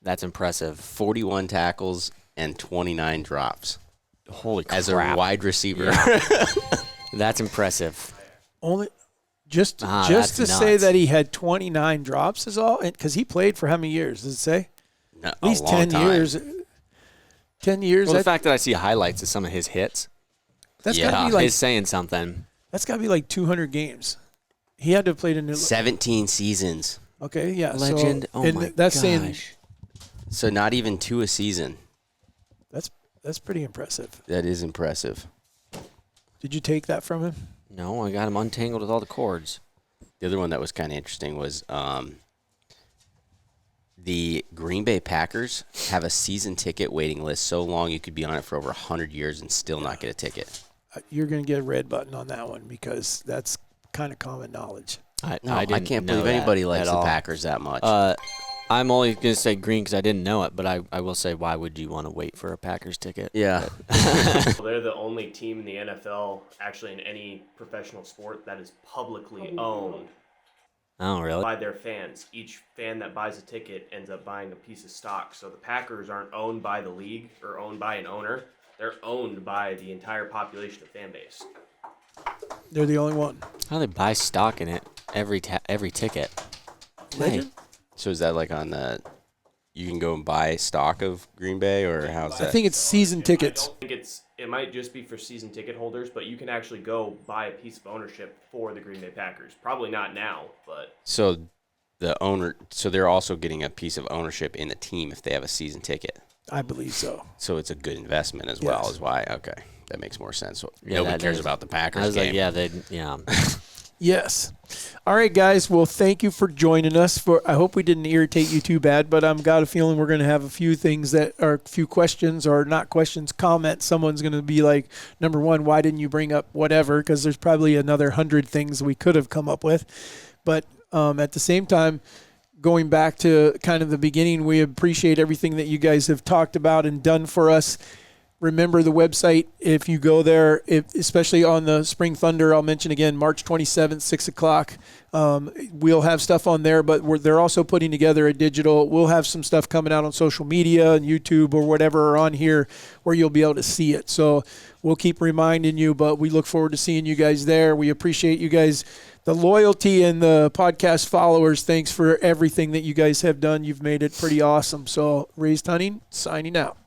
That's impressive.
41 tackles and 29 drops.
Holy crap.
As a wide receiver.
Yeah. That's impressive.
only just
that's
to say
nuts.
that he had 29 drops is all, because he played for how many years? Does it say?
At
At least 10 years. 10 years.
Well, the fact that I see highlights of some of his hits
That's
Yeah.
got to be like
is saying something.
200 games. He had to have played in
17 seasons.
Okay, yeah.
Legend.
So,
Oh
and
my
that's
gosh.
saying
So not even 2 a season.
that's pretty impressive.
That is impressive.
Did you take that from him?
No, I got him untangled with all the cords.
The other one that was kind of interesting was the Green Bay Packers have a season ticket waiting list so long you could be on it for over 100 years and still not get a ticket.
You're going to get a red button on that one, because that's kind of common knowledge.
I
didn't
can't
know
believe
that
anybody likes
at
the
all.
Packers that much.
I'm only going to say green because I didn't know it, but I will say, why would you want to wait for a Packers ticket?
yeah.
Well, they're the only team in the NFL, actually in any professional sport, that is publicly owned
Oh, really?
by their fans. Each fan that buys a ticket ends up buying a piece of stock. So the Packers aren't owned by the league or owned by an owner. They're owned by the entire population of fan base.
They're the only one.
How do they buy stock in it every ticket?
Legend?
So is that like on the? You can go and buy stock of Green Bay, or how's that?
I think it's season tickets.
I don't think it might just be for season ticket holders, but you can actually go buy a piece of ownership for the Green Bay Packers. Probably not now, but
So they're also getting a piece of ownership in the team if they have a season ticket.
I believe so.
So it's a good investment as well.
Yes.
Is why. Okay, that makes more sense. So
Yeah,
nobody
that
cares
does.
about the Packers
I was
game.
like, yeah.
Yes. All right, guys. Well, thank you for joining us. I hope we didn't irritate you too bad, but I've got a feeling we're going to have a few things that are a few questions, or not questions, comments. Someone's going to be like, number one, why didn't you bring up whatever? Because there's probably another 100 things we could have come up with. But at the same time, going back to kind of the beginning, we appreciate everything that you guys have talked about and done for us. Remember the website, if you go there, especially on the Spring Thunder, I'll mention again, March 27th, 6 o'clock. We'll have stuff on there, but they're also putting together a digital. We'll have some stuff coming out on social media and YouTube or whatever, or on here where you'll be able to see it. So we'll keep reminding you, but we look forward to seeing you guys there. We appreciate you guys, the loyalty and the podcast followers. Thanks for everything that you guys have done. You've made it pretty awesome. So Raised Hunting, signing out.